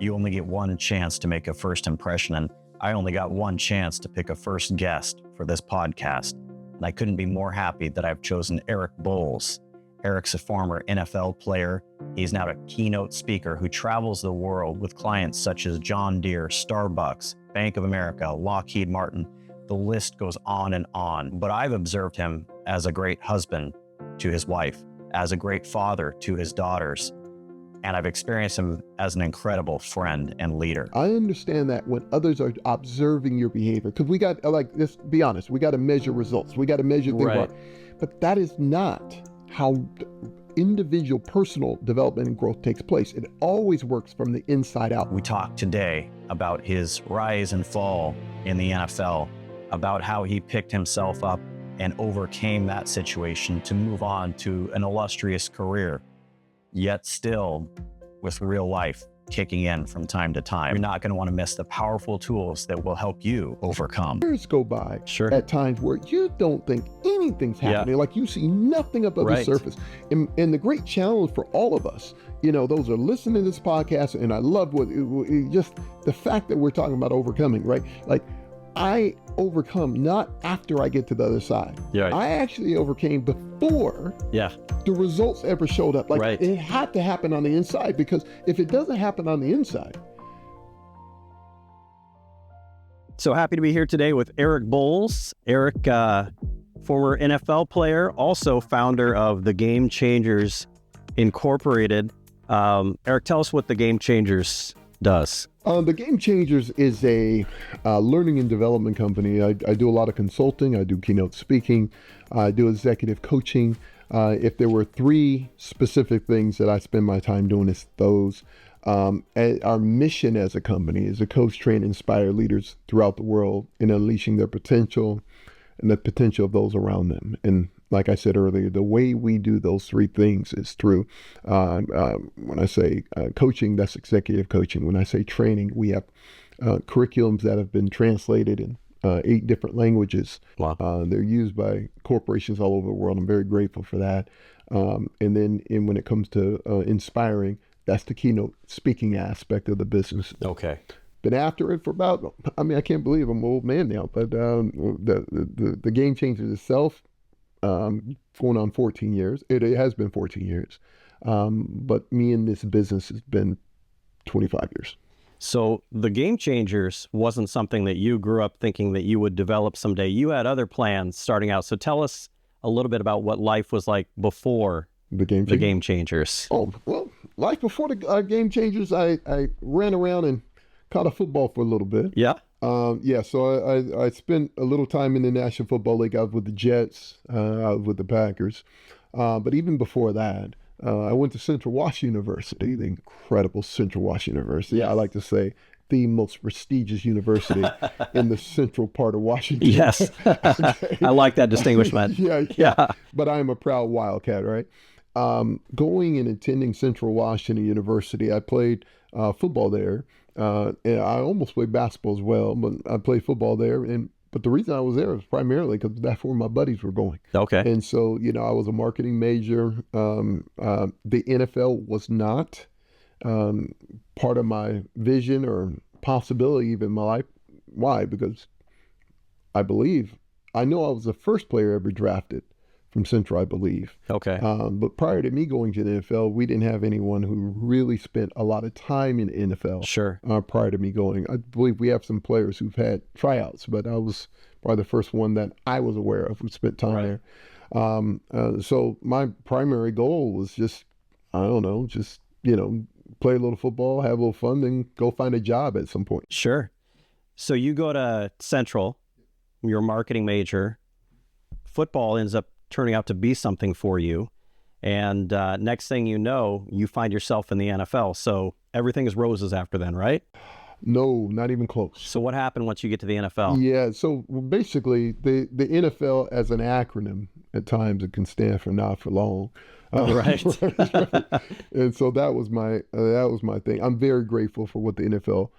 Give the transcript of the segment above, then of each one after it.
You only get one chance to make a first impression, and I only got one chance to pick a first guest for this podcast. And I couldn't be more happy that I've chosen Eric Boles. Eric's a former NFL player. He's now a keynote speaker who travels the world with clients such as John Deere, Starbucks, Bank of America, Lockheed Martin. The list goes on and on. But I've observed him as a great husband to his wife, as a great father to his daughters, and I've experienced him as an incredible friend and leader. I understand that when others are observing your behavior, because we got, let's be honest, we got to measure results. We got to measure things. Right. But that is not how individual personal development and growth takes place. It always works from the inside out. We talked today about his rise and fall in the NFL, about how he picked himself up and overcame that situation to move on to an illustrious career, yet still with real life kicking in from time to time. You're not going to want to miss the powerful tools that will help you overcome. Years go by at times where you don't think anything's happening, like you see nothing above the surface. And the great challenge for all of us, those are listening to this podcast, and I love just the fact that we're talking about overcoming, right? Like, I overcome not after I get to the other side. I actually overcame before the results ever showed up. Like it had to happen on the inside, because if it doesn't happen on the inside. So happy to be here today with Eric Boles. Eric, former NFL player, also founder of the Game Changers Incorporated. Eric, tell us what the Game Changers does. The Game Changers is a learning and development company. I do a lot of consulting. I do keynote speaking. I do executive coaching. If there were 3 specific things that I spend my time doing, it's those. Our mission as a company is to coach, train, inspire leaders throughout the world in unleashing their potential and the potential of those around them. And like I said earlier, the way we do those 3 things is through, when I say coaching, that's executive coaching. When I say training, we have curriculums that have been translated in 8 different languages. Wow. They're used by corporations all over the world. I'm very grateful for that. And then when it comes to inspiring, that's the keynote speaking aspect of the business. Okay. Been after it for about, I can't believe I'm an old man now, but the Game Changers itself, going on 14 years. It has been 14 years. But me in this business has been 25 years. So the Game Changers wasn't something that you grew up thinking that you would develop someday. You had other plans starting out. So tell us a little bit about what life was like before the Game Changers. Oh, well, life before the Game Changers, I ran around and caught a football for a little bit. So I spent a little time in the National Football League. I was with the Jets, I was with the Packers. But even before that, I went to Central Washington University, the incredible Central Washington University. Yes. I like to say the most prestigious university in the central part of Washington. Yes. Okay. I like that distinguishment. Yeah. But I'm a proud Wildcat, right? Going and attending Central Washington University, I played football there. And I almost played basketball as well, but I played football there. But the reason I was there was primarily because that's where my buddies were going. Okay. And so, I was a marketing major. The NFL was not part of my vision or possibility even in my life. Why? Because I know I was the first player ever drafted from Central, I believe. Okay. But prior to me going to the NFL, we didn't have anyone who really spent a lot of time in the NFL. Sure. Prior to me going, I believe we have some players who've had tryouts, but I was probably the first one that I was aware of who spent time there. So my primary goal was just play a little football, have a little fun, then go find a job at some point. Sure. So you go to Central, you're a marketing major. Football ends up turning out to be something for you. And next thing you know, you find yourself in the NFL. So everything is roses after then, right? No, not even close. So what happened once you get to the NFL? Yeah, so basically the NFL as an acronym, at times it can stand for not for long. Right. And so that was my thing. I'm very grateful for what the NFL,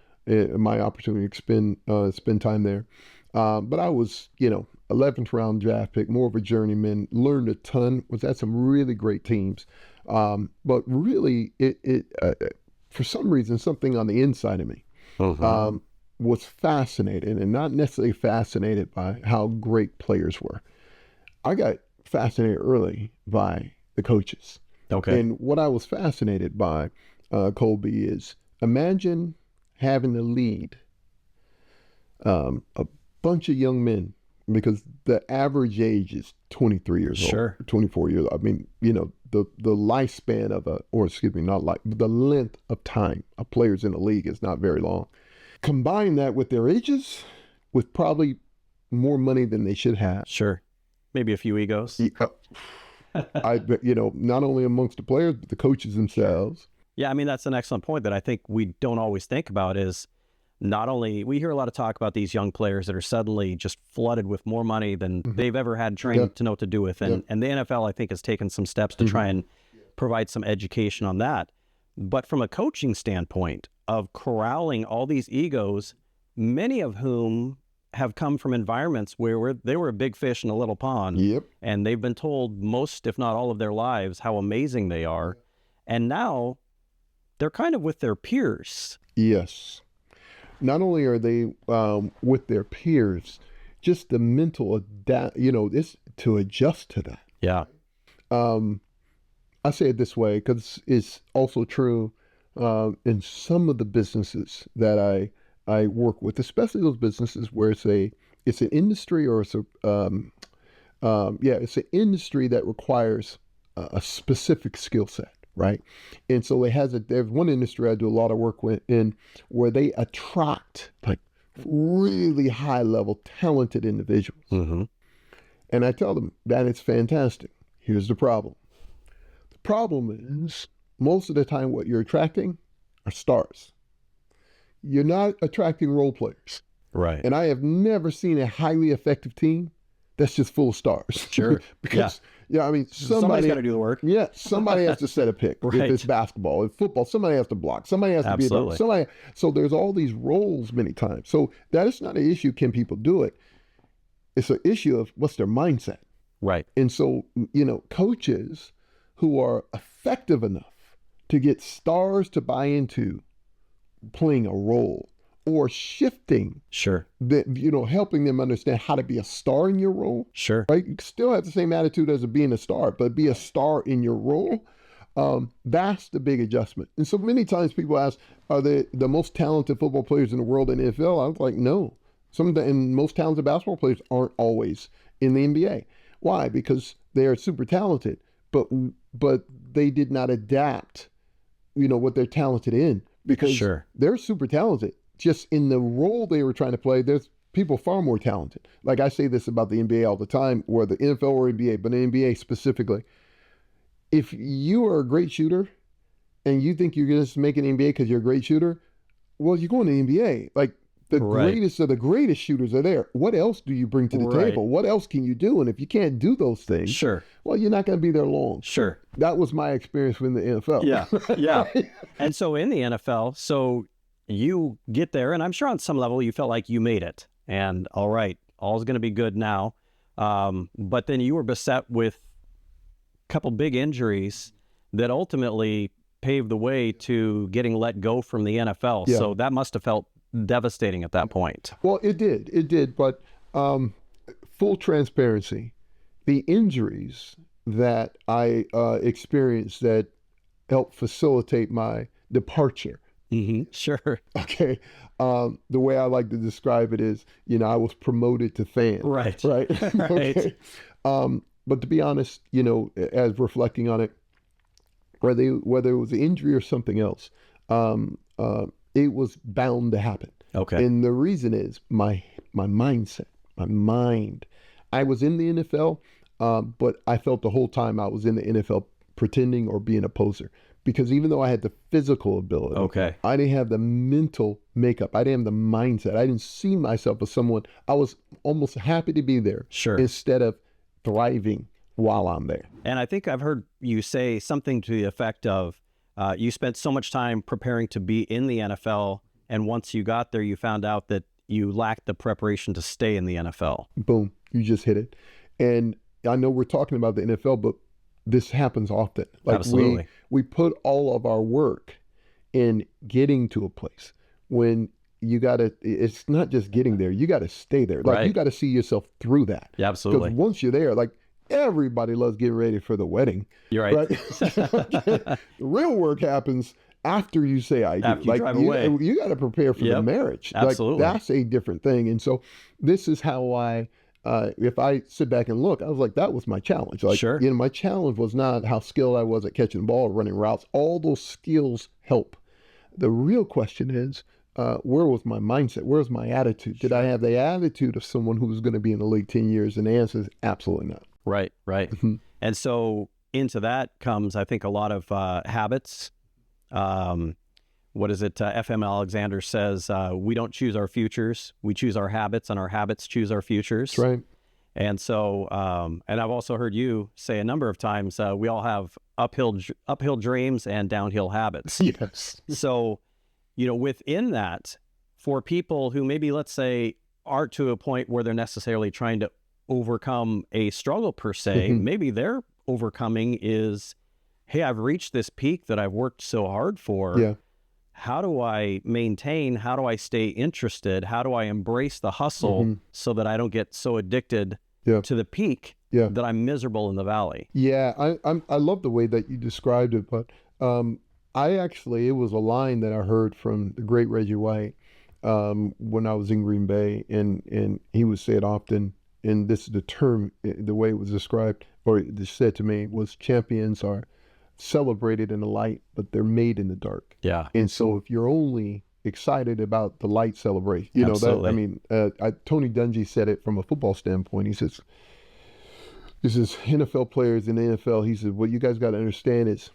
my opportunity to spend time there. But I was, 11th round draft pick, more of a journeyman, learned a ton, was at some really great teams. But really, for some reason, something on the inside of me was fascinated, and not necessarily fascinated by how great players were. I got fascinated early by the coaches. Okay. And what I was fascinated by, Colby, is imagine having to lead a bunch of young men, because the average age is 23 years Sure. old, 24 years. I mean, you know, the lifespan of the length of time of players in the league is not very long. Combine that with their ages, with probably more money than they should have. Sure. Maybe a few egos. You know, not only amongst the players, but the coaches themselves. Yeah, I mean, that's an excellent point that I think we don't always think about is not only, we hear a lot of talk about these young players that are suddenly just flooded with more money than they've ever had training to know what to do with. And the NFL, I think, has taken some steps to try and provide some education on that. But from a coaching standpoint of corralling all these egos, many of whom have come from environments where they were a big fish in a little pond. Yep. And they've been told most, if not all of their lives, how amazing they are. And now they're kind of with their peers. Yes. Not only are they with their peers, just the mental this to adjust to that. Yeah. I say it this way because it's also true in some of the businesses that I work with, especially those businesses where it's an industry, or it's an industry that requires a specific skill set. Right. And so there's one industry I do a lot of work with where they attract like really high level talented individuals. And I tell them that it's fantastic. Here's the problem. The problem is most of the time what you're attracting are stars. You're not attracting role players. Right. And I have never seen a highly effective team that's just full of stars. Sure. Because I mean, somebody's got to do the work. Yeah, somebody has to set a pick. Right. If it's basketball, if football, somebody has to block. Somebody has to be there. So there's all these roles many times. So that is not an issue. Can people do it? It's an issue of what's their mindset. Right. And so, you know, coaches who are effective enough to get stars to buy into playing a role or shifting, helping them understand how to be a star in your role. Sure. Right. You still have the same attitude as being a star, but be a star in your role. That's the big adjustment. And so many times people ask, are they the most talented football players in the world in the NFL? I was like, no. And most talented basketball players aren't always in the NBA. Why? Because they are super talented, but they did not adapt, what they're talented in, because they're super talented. Just in the role they were trying to play, there's people far more talented. Like I say this about the NBA all the time, or the NFL or NBA, but the NBA specifically. If you are a great shooter and you think you're going to make an NBA because you're a great shooter, well, you're going to the NBA. Like the greatest of the greatest shooters are there. What else do you bring to the table? What else can you do? And if you can't do those things, well, you're not going to be there long. Sure. That was my experience with the NFL. Yeah. And so in the NFL, you get there, and I'm sure on some level you felt like you made it. And all right, all's going to be good now. But then you were beset with a couple big injuries that ultimately paved the way to getting let go from the NFL. Yeah. So that must have felt devastating at that point. Well, it did. But full transparency, the injuries that I experienced that helped facilitate my departure. Mm-hmm. Sure. Okay. The way I like to describe it is, I was promoted to fan. Right. Okay. But to be honest, as reflecting on it, whether it was an injury or something else, it was bound to happen. Okay. And the reason is my mindset, my mind. I was in the NFL, but I felt the whole time I was in the NFL pretending or being a poser. Because even though I had the physical ability, I didn't have the mental makeup. I didn't have the mindset. I didn't see myself as someone. I was almost happy to be there instead of thriving while I'm there. And I think I've heard you say something to the effect of you spent so much time preparing to be in the NFL, and once you got there, you found out that you lacked the preparation to stay in the NFL. Boom. You just hit it. And I know we're talking about the NFL, but this happens often. Like Absolutely. We put all of our work in getting to a place when you gotta, it's not just getting there, you gotta stay there. Like you gotta see yourself through that. Yeah, absolutely. Because once you're there, like everybody loves getting ready for the wedding. You're right. The real work happens after you say I do. After you drive away. You got to prepare for the marriage. Absolutely. Like, that's a different thing. And so this is how if I sit back and look, I was like, that was my challenge. Like, sure. My challenge was not how skilled I was at catching the ball, running routes. All those skills help. The real question is, where was my mindset? Where was my attitude? Did I have the attitude of someone who was going to be in the league 10 years? And the answer is absolutely not. Right. And so into that comes, I think, a lot of habits. What is it? FM Alexander says, we don't choose our futures. We choose our habits, and our habits choose our futures. That's right. And so, and I've also heard you say a number of times, we all have uphill dreams and downhill habits. Yes. So, within that, for people who maybe, let's say, aren't to a point where they're necessarily trying to overcome a struggle per se, maybe their overcoming is, hey, I've reached this peak that I've worked so hard for. Yeah. How do I maintain? How do I stay interested? How do I embrace the hustle so that I don't get so addicted to the peak that I'm miserable in the valley? Yeah, I love the way that you described it, but it was a line that I heard from the great Reggie White when I was in Green Bay, and he would say it often, and this is the term, the way it was described, or said to me, was champions are celebrated in the light, but they're made in the dark. Yeah. And so if you're only excited about the light celebration, Tony Dungy said it from a football standpoint. He says, NFL players in the NFL, he said, what you guys got to understand is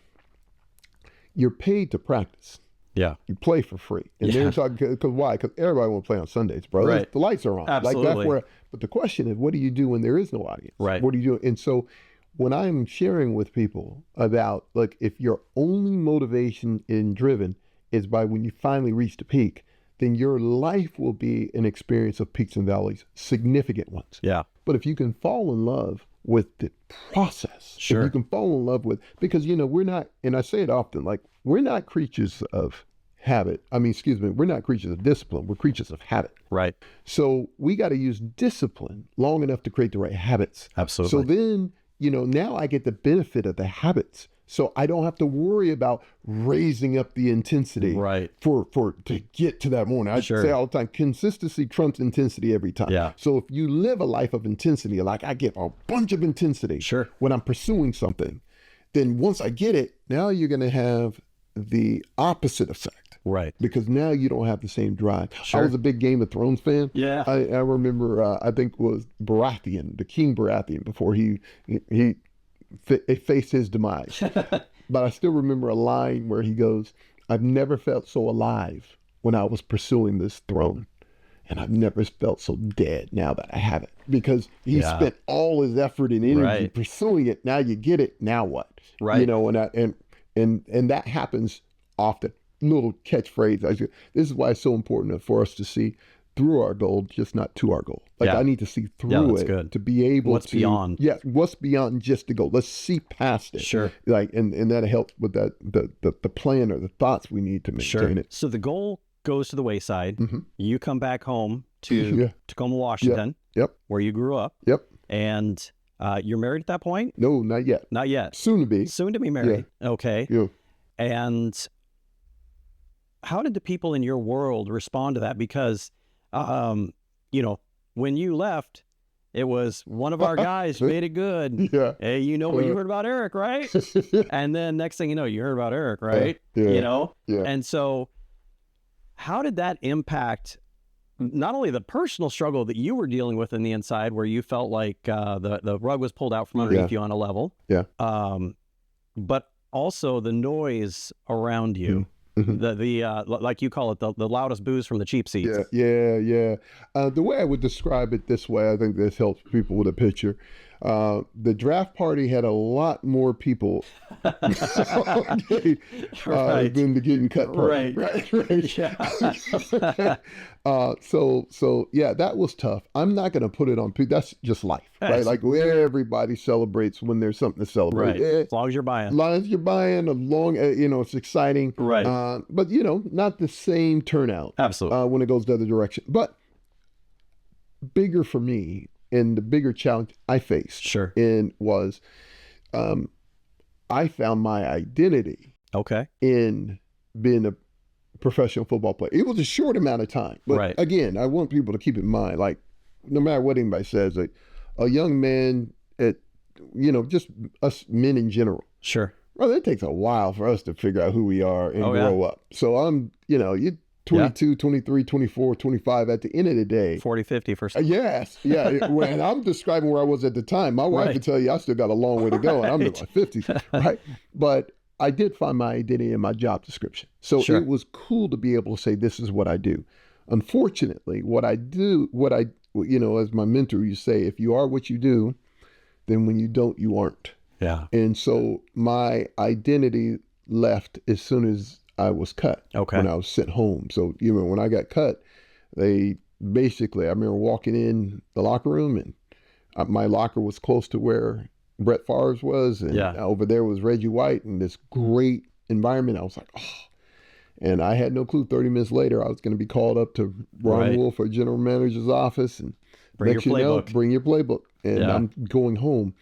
you're paid to practice. Yeah. You play for free. And they're talking, because why? Because everybody wants to play on Sundays, bro. Right. The lights are on. Absolutely. But the question is, what do you do when there is no audience? Right. What do you do? And so when I'm sharing with people about, like, if your only motivation and driven is by when you finally reach the peak, then your life will be an experience of peaks and valleys, significant ones. Yeah. But if you can fall in love with the process, if you can fall in love with, because, we're not, and I say it often, like, we're not creatures of habit. We're not creatures of discipline. We're creatures of habit. Right. So we got to use discipline long enough to create the right habits. Absolutely. So then, now I get the benefit of the habits. So I don't have to worry about raising up the intensity to get to that morning. I say all the time, consistency trumps intensity every time. Yeah. So if you live a life of intensity, like I get a bunch of intensity when I'm pursuing something, then once I get it, now you're going to have the opposite effect. Right. Because now you don't have the same drive. I was a big Game of Thrones fan. Yeah. I remember, I think it was Baratheon, the King Baratheon, before he faced his demise. But I still remember a line where he goes, I've never felt so alive when I was pursuing this throne. And I've never felt so dead now that I have it. Because he spent all his effort and energy pursuing it. Now you get it. Now what? Right. And that happens often. Little catchphrase. This is why it's so important for us to see through our goal, just not to our goal. Like I need to see through it to be able what's beyond. Yeah, what's beyond just the goal. Let's see past it. Sure. Like and that helps with that the plan or the thoughts we need to maintain it. So the goal goes to the wayside. You come back home to Tacoma, Washington. Yep. Where you grew up. Yep. And you're married at that point? No, not yet. Not yet. Soon to be. Soon to be married. Yeah. Okay. Yeah. And how did the people in your world respond to that? Because, when you left, it was one of our guys made it good. Yeah. Hey, you heard about Eric, right? And then next thing you know, you heard about Eric, right? Yeah. And so how did that impact not only the personal struggle that you were dealing with in the inside, where you felt like the rug was pulled out from underneath you on a level, but also the noise around you, the like you call it, the loudest booze from the cheap seats. Yeah. The way I would describe it this way, I think this helps people with a picture. The draft party had a lot more people than the getting cut party. Right. Yeah. So yeah, that was tough. I'm not going to put it on people. That's just life, right? Like everybody celebrates when there's something to celebrate. Right. As long as you're buying. As long as you're buying, it's exciting. Right. But not the same turnout. Absolutely. When it goes the other direction. But bigger for me, and the bigger challenge I faced was I found my identity in being a professional football player. It was a short amount of time. But again, I want people to keep in mind, like, no matter what anybody says, like, a young man just us men in general. Sure. Well, it takes a while for us to figure out who we are and grow up. So I'm, you're 22, 23, 24, 25 at the end of the day. 40, 50 for some. Yes. Yeah. When I'm describing where I was at the time, my wife would tell you I still got a long way to go, and I'm in my 50s. Right. But I did find my identity in my job description. So it was cool to be able to say, this is what I do. Unfortunately, what I as my mentor used to say, if you are what you do, then when you don't, you aren't. Yeah. And so my identity left as soon as I was cut. When I was sent home. So when I got cut, they basically, I remember walking in the locker room, and my locker was close to where Brett Favre's was, and over there was Reggie White, and this great environment. I was like, oh. And I had no clue 30 minutes later I was going to be called up to Ron Wolf, our general manager's office, and bring your playbook. And I'm going home.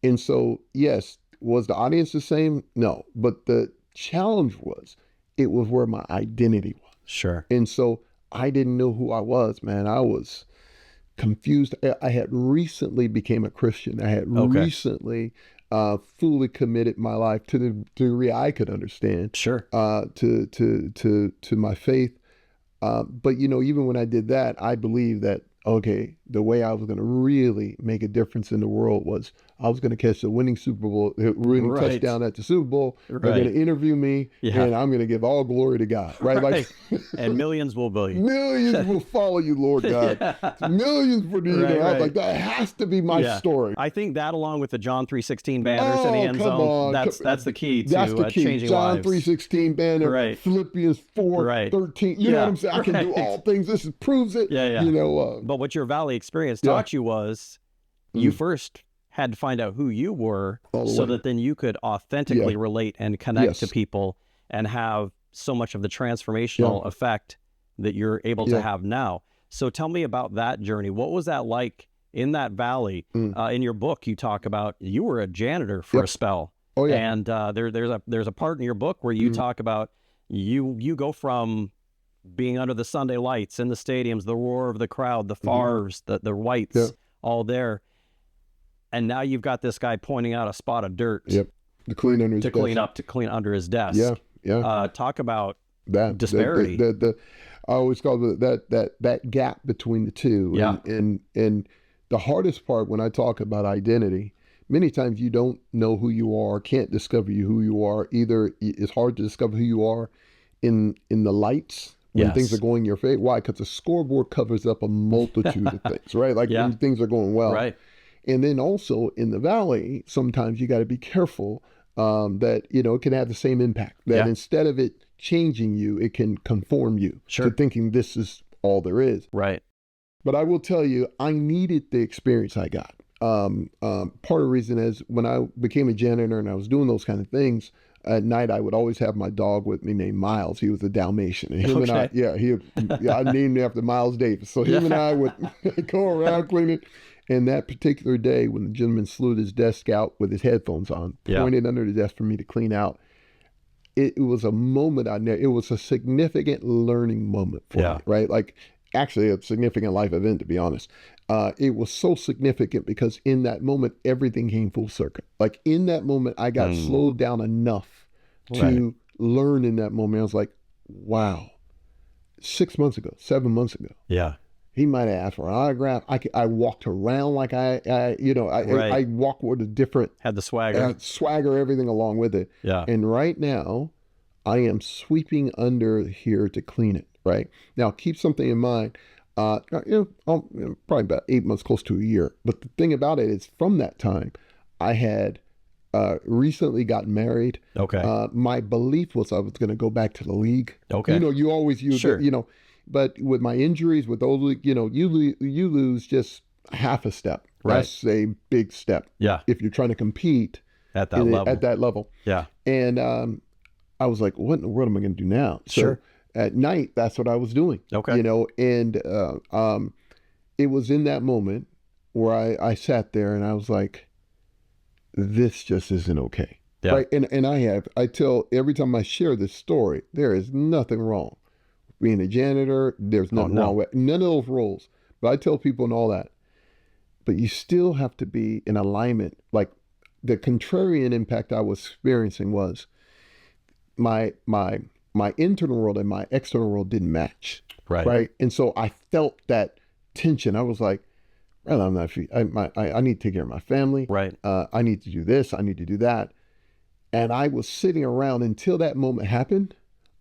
And so, yes, was the audience the same? No. But the challenge was, it was where my identity was. Sure. And so I didn't know who I was, man. I was confused. I had recently became a Christian. I had recently fully committed my life to the degree I could understand. Sure. To my faith. But even when I did that, I believed that, the way I was going to really make a difference in the world was I was going to catch the winning winning touchdown at the Super Bowl. They're going to interview me, and I'm going to give all glory to God. Right? Like, and millions will bill you. Millions will follow you, Lord God. Millions for you. I was like, that has to be my story. I think that, along with the John 3:16 banners in the end zone, that's the key to changing John lives. John 3:16 banner, Philippians 4:13. You know what I'm saying? I can do all things. This proves it. But what your Valley experience taught you was you first had to find out who you were so that then you could authentically relate and connect to people and have so much of the transformational effect that you're able to have now. So tell me about that journey. What was that like in that valley? In your book, you talk about you were a janitor for a spell. And there's a part in your book where you talk about you go from being under the Sunday lights in the stadiums, the roar of the crowd, the Favres, the Whites, all there. And now you've got this guy pointing out a spot of dirt to clean under his desk. To clean under his desk. Talk about that disparity. I always call it that gap between the two. And the hardest part when I talk about identity, many times you don't know who you are, can't discover who you are. Either it's hard to discover who you are in the lights, when things are going your favor. Why? Because the scoreboard covers up a multitude of things, right? Like when things are going well. Right. And then also in the valley, sometimes you got to be careful that, it can have the same impact. That instead of it changing you, it can conform you to thinking this is all there is. Right. But I will tell you, I needed the experience I got. Part of the reason is when I became a janitor and I was doing those kind of things, at night, I would always have my dog with me named Miles. He was a Dalmatian. And him and I, I named him after Miles Davis. So him and I would go around cleaning. And that particular day, when the gentleman slewed his desk out with his headphones on, pointed under the desk for me to clean out, it was a moment it was a significant learning moment for me, right? Like, actually a significant life event, to be honest. It was so significant because in that moment, everything came full circle. Like in that moment, I got slowed down enough to learn in that moment. I was like, wow, 7 months ago. He might have asked for an autograph. I walked around like I walked with a different... Had the swagger. Swagger, everything along with it. And right now, I am sweeping under here to clean it, right? Now, keep something in mind. Probably about 8 months, close to a year. But the thing about it is, from that time, I had recently gotten married. Okay. My belief was I was going to go back to the league. Okay. You always use Sure. it, but with my injuries, with those, you lose just half a step. Right. That's a big step. Yeah. If you're trying to compete At that level. Yeah. And I was like, what in the world am I going to do now? So Sure. at night, that's what I was doing. Okay. And it was in that moment where I sat there and I was like, this just isn't okay. Yeah. Right. And I tell every time I share this story, there is nothing wrong with being a janitor. There's nothing wrong with none of those roles. But I tell people and all that, but you still have to be in alignment. Like the contrarian impact I was experiencing was my internal world and my external world didn't match. Right. Right. And so I felt that tension. I was like, well, I'm not, I need to take care of my family. Right. I need to do this. I need to do that. And I was sitting around until that moment happened,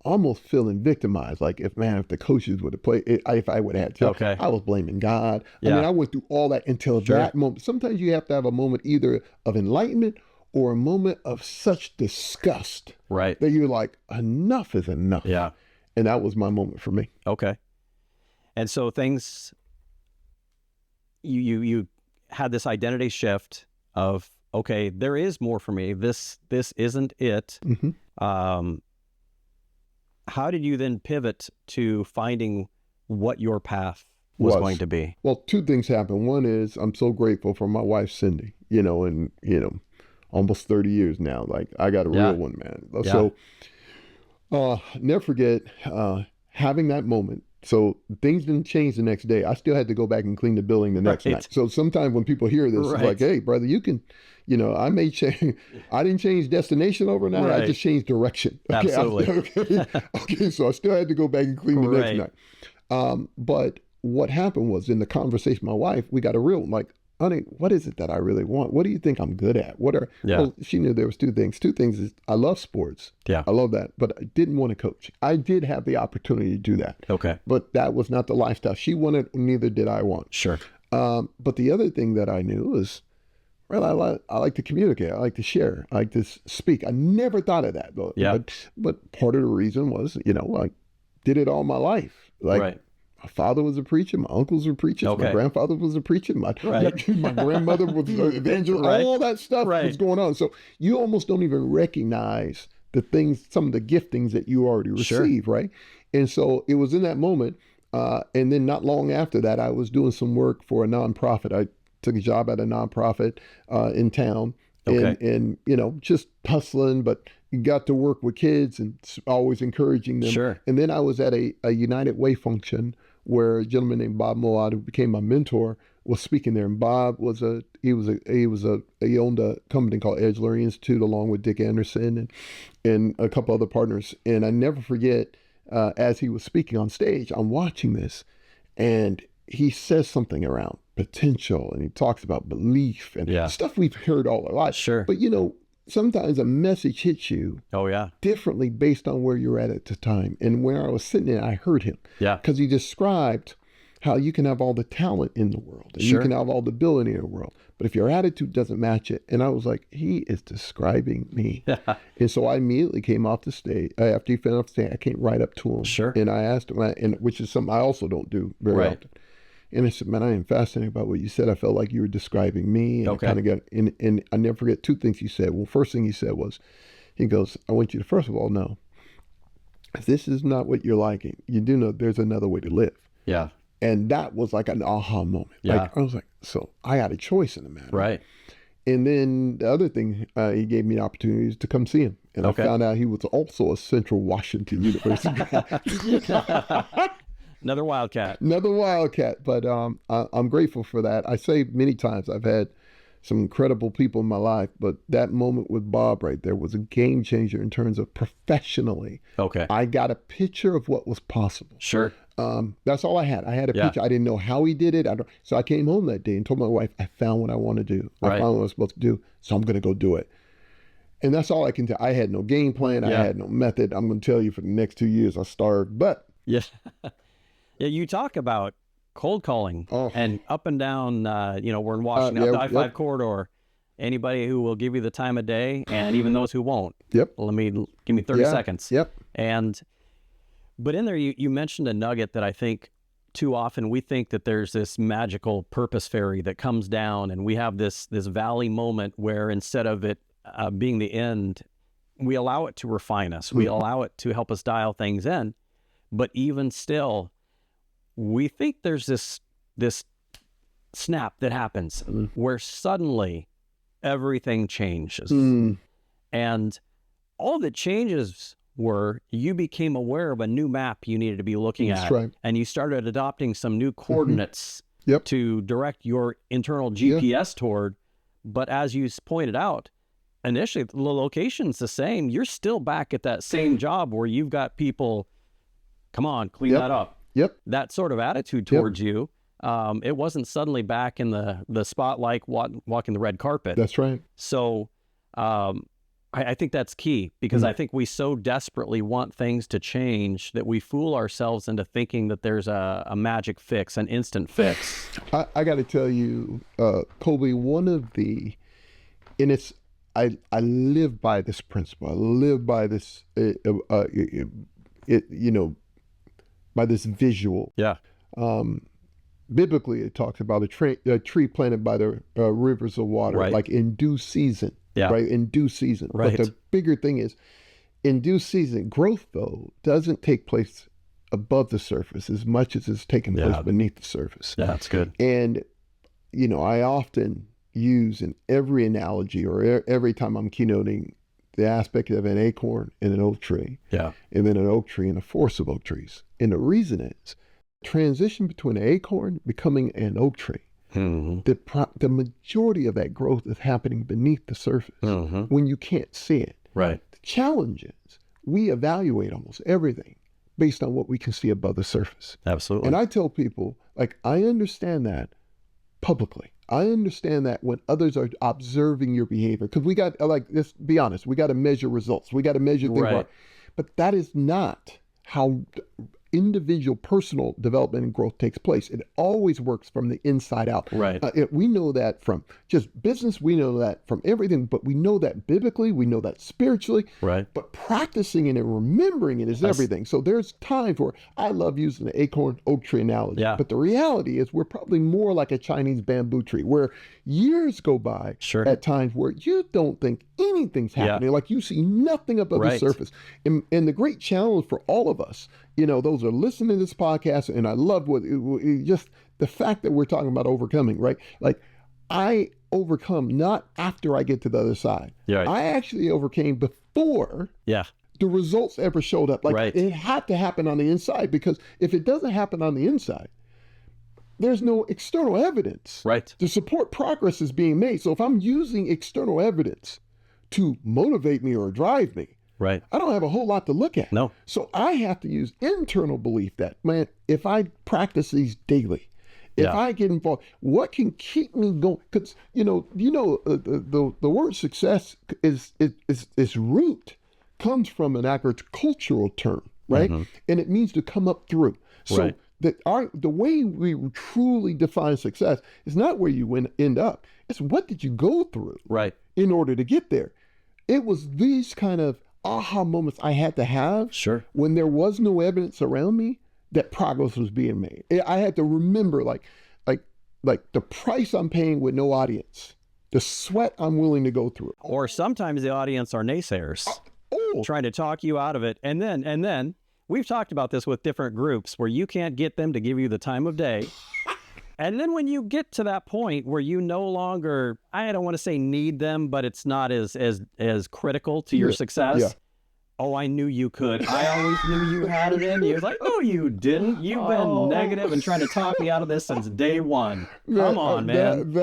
almost feeling victimized. Like if the coaches would have played, if I would have had to, Okay. I was blaming God. Yeah. I mean, I went through all that until Sure. that moment. Sometimes you have to have a moment either of enlightenment or a moment of such disgust Right. that you're like, enough is enough. Yeah. And that was my moment for me. Okay. And so things, you had this identity shift of, okay, there is more for me. This isn't it. Mm-hmm. How did you then pivot to finding what your path was going to be? Well, two things happened. One is I'm so grateful for my wife, Cindy, and, almost 30 years now. Like I got a real one, man. Yeah. So never forget having that moment. So things didn't change the next day. I still had to go back and clean the building the next night. So sometimes when people hear this, it's like, hey, brother, you can, I may change. I didn't change destination overnight. Right. I just changed direction. Okay, Absolutely. Okay. So I still had to go back and clean the next night. But what happened was in the conversation with my wife, we got a real like, honey, what is it that I really want? What do you think I'm good at? Well, she knew there was two things. Two things is I love sports. Yeah. I love that. But I didn't want to coach. I did have the opportunity to do that. Okay. But that was not the lifestyle she wanted, neither did I want. Sure. But the other thing that I knew was, well, I like to communicate. I like to share. I like to speak. I never thought of that, though. Yeah. But part of the reason was, I did it all my life. Like, my father was a preacher. My uncles were preachers. Okay. My grandfather was a preacher. My grandmother was an evangelist. All that stuff was going on. So you almost don't even recognize the things, some of the giftings that you already received, right? And so it was in that moment. And then not long after that, I was doing some work for a nonprofit. I took a job at a nonprofit in town. And just hustling, but got to work with kids and always encouraging them. Sure. And then I was at a United Way function where a gentleman named Bob Moad, who became my mentor, was speaking there. And Bob he owned a company called Edge Learning Institute along with Dick Anderson and a couple other partners. And I never forget, as he was speaking on stage, I'm watching this, and he says something around potential, and he talks about belief and stuff we've heard all our lives. Sure. But sometimes a message hits you differently based on where you're at the time. And where I was sitting there, I heard him. Yeah. Because he described how you can have all the talent in the world and you can have all the ability in the world, but if your attitude doesn't match it. And I was like, he is describing me. And so I immediately came off the stage. After he finished off the stage, I came right up to him. Sure. And I asked him, which is something I also don't do very often. And I said, man, I am fascinated about what you said. I felt like you were describing me. And I kind of got, and I never forget two things he said. Well, first thing he said was, he goes, I want you to, first of all, know, if this is not what you're liking, you do know there's another way to live. Yeah. And that was like an aha moment. Yeah. Like, I was like, so I had a choice in the matter. Right. And then the other thing, he gave me opportunities to come see him. And I found out he was also a Central Washington University. Another Wildcat. Another Wildcat. But I'm grateful for that. I say many times I've had some incredible people in my life, but that moment with Bob right there was a game changer in terms of professionally. I got a picture of what was possible. Sure. That's all I had. I had a picture. I didn't know how he did it. So I came home that day and told my wife, I found what I want to do. I found what I was supposed to do. So I'm going to go do it. And that's all I can tell. I had no game plan. I had no method. I'm going to tell you for the next 2 years, I starved, but. Yeah. Yeah. You talk about cold calling and up and down, we're in Washington, up the I-5 corridor. Anybody who will give you the time of day, and even those who won't. Yep. Give me 30 seconds. Yep. But in there, you mentioned a nugget that I think too often we think that there's this magical purpose fairy that comes down, and we have this valley moment where instead of it being the end, we allow it to refine us. We allow it to help us dial things in. But even still, we think there's this snap that happens where suddenly everything changes. And all the changes were you became aware of a new map you needed to be looking at. Right. And you started adopting some new coordinates to direct your internal GPS toward. But as you pointed out, initially the location's the same. You're still back at that same job where you've got people, come on, clean that up. That sort of attitude towards you. It wasn't suddenly back in the spotlight walking the red carpet. That's right. So I think that's key, because I think we so desperately want things to change that we fool ourselves into thinking that there's a magic fix, an instant fix. I got to tell you, Colby, I live by this principle. I live by this, by this visual. Yeah. Biblically, it talks about a tree planted by the rivers of water, like in due season. Yeah. Right. In due season. Right. But the bigger thing is, in due season, growth, though, doesn't take place above the surface as much as it's taking place beneath the surface. Yeah, that's good. And, I often use in every analogy or every time I'm keynoting the aspect of an acorn and an oak tree. Yeah. And then an oak tree and a forest of oak trees. And the reason is transition between an acorn becoming an oak tree. The majority of that growth is happening beneath the surface when you can't see it. Right. The challenge is we evaluate almost everything based on what we can see above the surface. Absolutely. And I tell people, I understand that publicly. I understand that when others are observing your behavior, because we got, let's be honest, we got to measure results. We got to measure things. Right. But that is not how individual personal development and growth takes place. It always works from the inside out. Right. We know that from just business. We know that from everything, but we know that biblically. We know that spiritually. Right. But practicing it and remembering it is everything. So there's time for, I love using the acorn oak tree analogy. Yeah. But the reality is we're probably more like a Chinese bamboo tree where years go by at times where you don't think anything's happening. Like you see nothing above the surface. And the great challenge for all of us, those are listening to this podcast, and I love just the fact that we're talking about overcoming, right? Like I overcome not after I get to the other side. Yeah, right. I actually overcame before the results ever showed up. Like it had to happen on the inside, because if it doesn't happen on the inside, there's no external evidence to support progress is being made. So if I'm using external evidence to motivate me or drive me, I don't have a whole lot to look at. No. So I have to use internal belief that, man, if I practice these daily, if I get involved, what can keep me going? Because the word success is root comes from an agricultural term, right? And it means to come up through. So the way we truly define success is not where you end up. It's what did you go through in order to get there. It was these kind of aha moments I had to have when there was no evidence around me that progress was being made. I had to remember like the price I'm paying with no audience, the sweat I'm willing to go through. Or sometimes the audience are naysayers trying to talk you out of it. And then we've talked about this with different groups where you can't get them to give you the time of day. And then when you get to that point where you no longer, I don't want to say need them, but it's not as critical to your success. Yeah. Oh, I knew you could. I always knew you had it in you. It's like, no, you didn't. You've been negative and trying to talk me out of this since day one. Come on, man.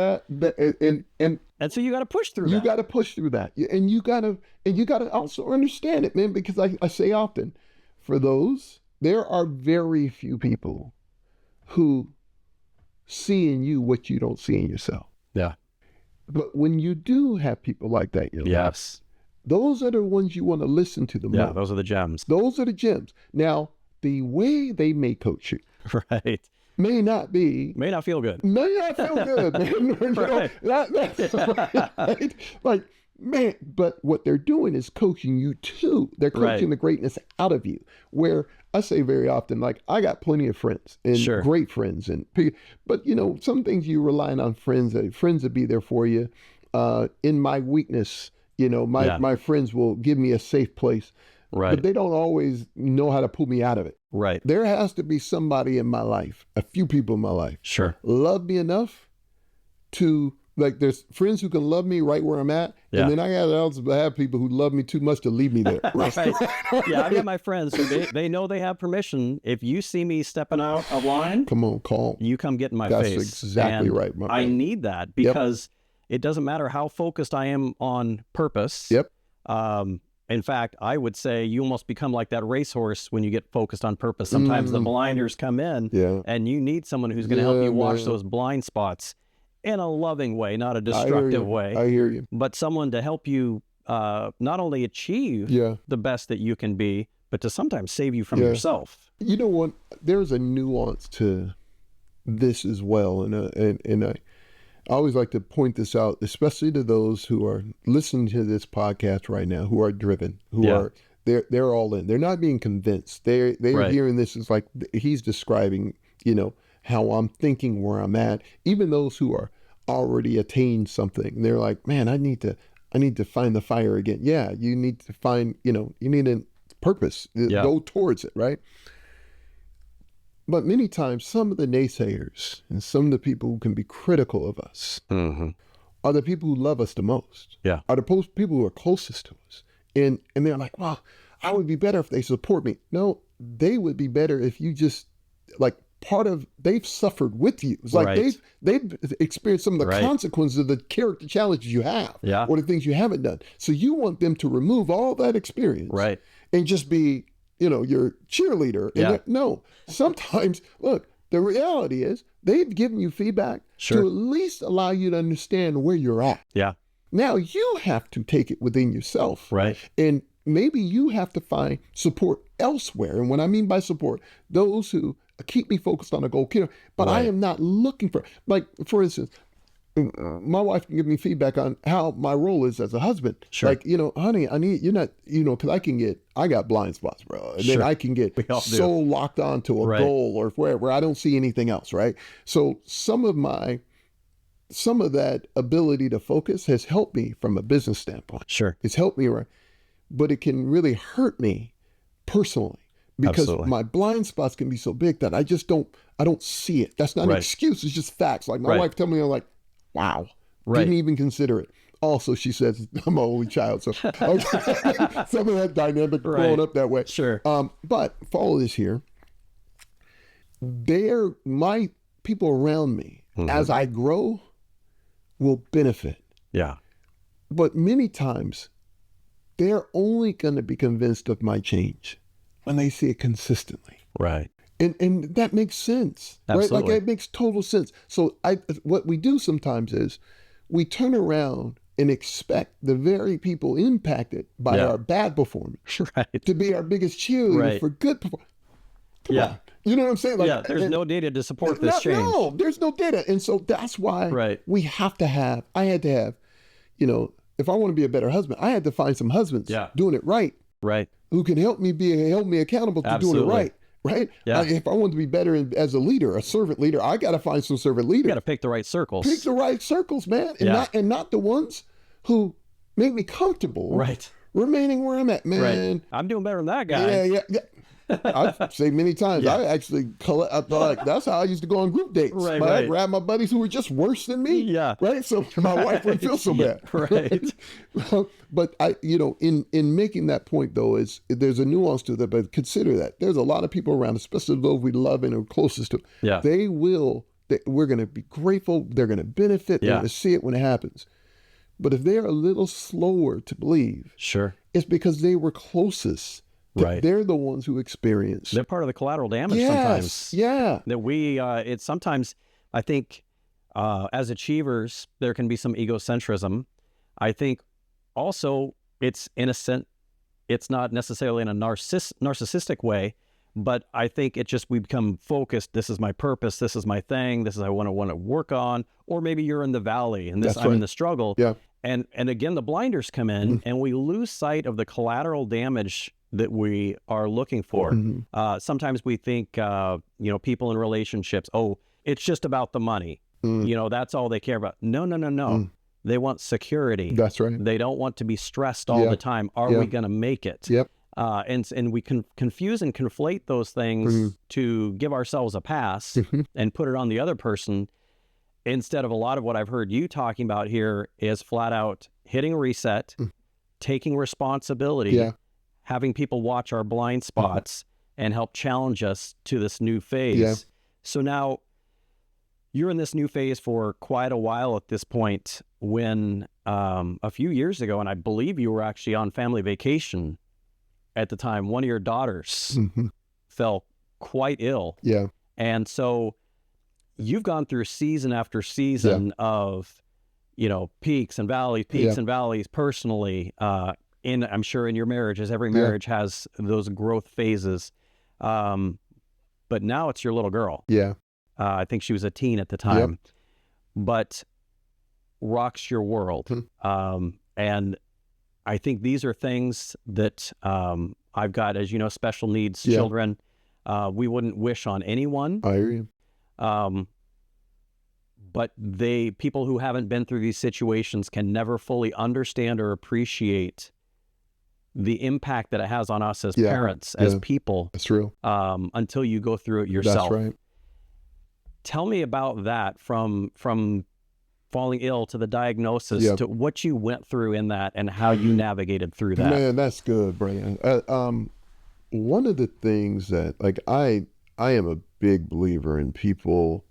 And so you got to push through that. You got to push through that. And you got to also understand it, man, because I say often, for those, there are very few people who see in you what you don't see in yourself. Yeah. But when you do have people like that in your life, those are the ones you want to listen to the most. Yeah, those are the gems. Those are the gems. Now, the way they may coach you. Right. may not feel good. May not feel good, man. You know, that's right. Like, man, but what they're doing is coaching you too. They're coaching the greatness out of you. Where I say very often, like, I got plenty of friends and great friends, but you know, some things you relying on friends to be there for you. In my weakness, you know, my friends will give me a safe place. Right. But they don't always know how to pull me out of it. Right. There has to be somebody in my life, a few people in my life, love me enough to, like, there's friends who can love me right where I'm at. And then I got to have people who love me too much to leave me there. Right. Yeah, I've got my friends who they know they have permission. If you see me stepping out of line, come on, call. You come get in my face. That's exactly right. I need that because it doesn't matter how focused I am on purpose. In fact, I would say you almost become like that racehorse when you get focused on purpose. Sometimes the blinders come in and you need someone who's going to help you watch those blind spots in a loving way, not a destructive way. I hear you. But someone to help you not only achieve the best that you can be, but to sometimes save you from yourself. You know what? There's a nuance to this as well. And I always like to point this out, especially to those who are listening to this podcast right now, who are driven, who are they're all in. They're not being convinced. They're hearing this as like he's describing, you know, how I'm thinking, where I'm at. Even those who are already attained something, they're like, man, I need to find the fire again. Yeah, you need to find, you know, you need a purpose. Go towards it, right? But many times, some of the naysayers and some of the people who can be critical of us are the people who love us the most. Are the people who are closest to us. And they're like, well, I would be better if they support me. No, they would be better if you just, like, they've suffered with you. It's like they've experienced some of the consequences of the character challenges you have or the things you haven't done. So you want them to remove all that experience and just be, you know, your cheerleader. And no, sometimes, look, the reality is they've given you feedback to at least allow you to understand where you're at. Now you have to take it within yourself. And maybe you have to find support elsewhere. And what I mean by support, those who keep me focused on a goal, but I am not looking for, like, for instance, my wife can give me feedback on how my role is as a husband. Like, you know, honey, you're not, you know, because I got blind spots, bro. And then I can get so locked on to a goal or where I don't see anything else, right? So some of that ability to focus has helped me from a business standpoint. It's helped me, but it can really hurt me personally because my blind spots can be so big that I don't see it. That's not an excuse. It's just facts. Like my wife tell me, I'm like, wow, didn't even consider it. Also, she says, I'm an only child, so some of that dynamic growing up that way. But for all of this here, my people around me, as I grow, will benefit. But many times, they're only going to be convinced of my change when they see it consistently. And that makes sense, right? Like, it makes total sense. So what we do sometimes is we turn around and expect the very people impacted by our bad performance to be our biggest cheerleader for good performance. Come on. You know what I'm saying? Like, there's no data to support this change. No, there's no data. And so that's why I had to have, you know, if I want to be a better husband, I had to find some husbands doing it right, who can help me accountable to doing it right. If I want to be better as a leader, a servant leader, I got to find some servant leaders. You got to pick the right circles. Pick the right circles, man, and not the ones who make me comfortable. Remaining where I'm at, man. I'm doing better than that guy. I've said many times, I actually like that's how I used to go on group dates. I'd grab my buddies who were just worse than me. So my wife wouldn't feel so bad. But you know, in making that point though, there's a nuance to that. But consider that there's a lot of people around, especially those we love and are closest to. We're going to be grateful. They're going to benefit. They're going to see it when it happens. But if they're a little slower to believe, it's because they were closest. They're the ones who experience. They're part of the collateral damage sometimes. That we, it's sometimes, I think, as achievers, there can be some egocentrism. I think also it's innocent. It's not necessarily in a narcissistic way, But I think we become focused. This is my purpose. This is my thing. This is I want to work on. Or maybe you're in the valley and I'm in the struggle. Yeah. And again, the blinders come in and we lose sight of the collateral damage that we are looking for. Sometimes we think, people in relationships, oh, it's just about the money. That's all they care about. No. They want security. That's right. They don't want to be stressed all the time. Are we going to make it? Yep. And we can confuse and conflate those things to give ourselves a pass and put it on the other person, instead of a lot of what I've heard you talking about here is flat out hitting reset, taking responsibility, having people watch our blind spots and help challenge us to this new phase. Yeah. So now you're in this new phase for quite a while at this point, when a few years ago, and I believe you were actually on family vacation at the time, one of your daughters fell quite ill. Yeah. And so you've gone through season after season of, peaks and valleys personally, I'm sure in your marriage, as every marriage has those growth phases. But now it's your little girl. Yeah. I think she was a teen at the time, but rocks your world. And I think these are things that I've got, as you know, special needs children. We wouldn't wish on anyone. I hear you. But people who haven't been through these situations can never fully understand or appreciate the impact that it has on us as parents, as people. That's true. Until you go through it yourself. That's right. Tell me about that, from falling ill to the diagnosis to what you went through in that and how you navigated through that. Man, that's good, Brian. One of the things that, like, I am a big believer in people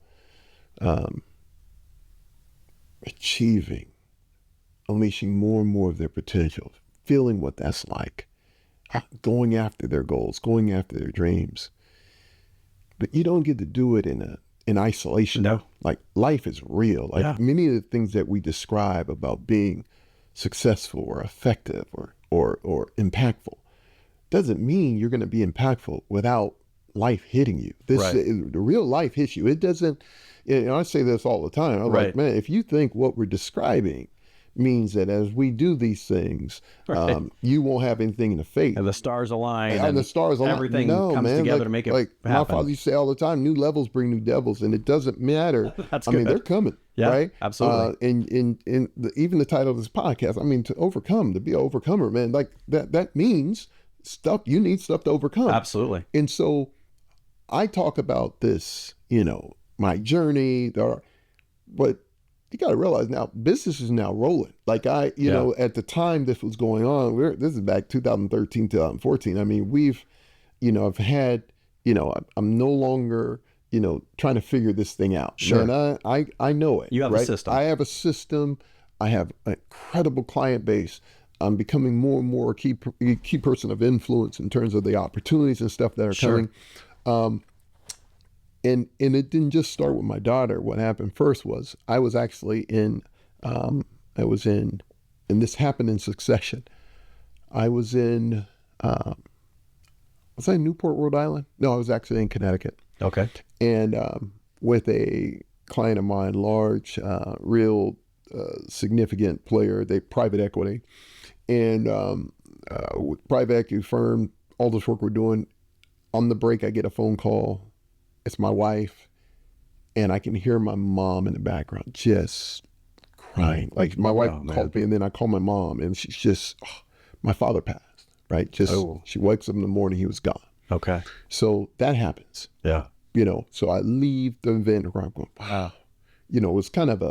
achieving, unleashing more and more of their potential, feeling what that's like, going after their goals, going after their dreams. But you don't get to do it in isolation. No. Like, life is real. Like, many of the things that we describe about being successful or effective or impactful doesn't mean you're going to be impactful without life hitting you. The real life hits you. It doesn't, I say this all the time. I'm like, man, if you think what we're describing means that as we do these things, you won't have anything in the fate. And the stars align. And the stars align. Everything comes together to make it happen. My father used to say all the time, new levels bring new devils, and it doesn't matter. That's good. I mean, they're coming. Yeah, right? Absolutely. Even the title of this podcast, I mean, to be an overcomer, man, like that means you need stuff to overcome. Absolutely. And so I talk about this, my journey, but you got to realize now, business is now rolling. Like at the time this was going on, this is back 2013, 2014. I mean, I've had, I'm no longer, trying to figure this thing out. Sure. And I know it. You have a system. I have a system. I have an incredible client base. I'm becoming more and more a key person of influence in terms of the opportunities and stuff that are coming. And it didn't just start with my daughter. What happened first was I was actually and this happened in succession. I was in Newport, Rhode Island? No, I was actually in Connecticut. Okay. And with a client of mine, large, real significant player, they private equity. And with private equity firm, all this work we're doing, on the break I get a phone call. It's my wife, and I can hear my mom in the background just crying. Like, my wife called me, and then I call my mom, and she's just, my father passed, right? She wakes up in the morning, he was gone. Okay. So that happens. Yeah. So I leave the event, and I'm going, wow. It was kind of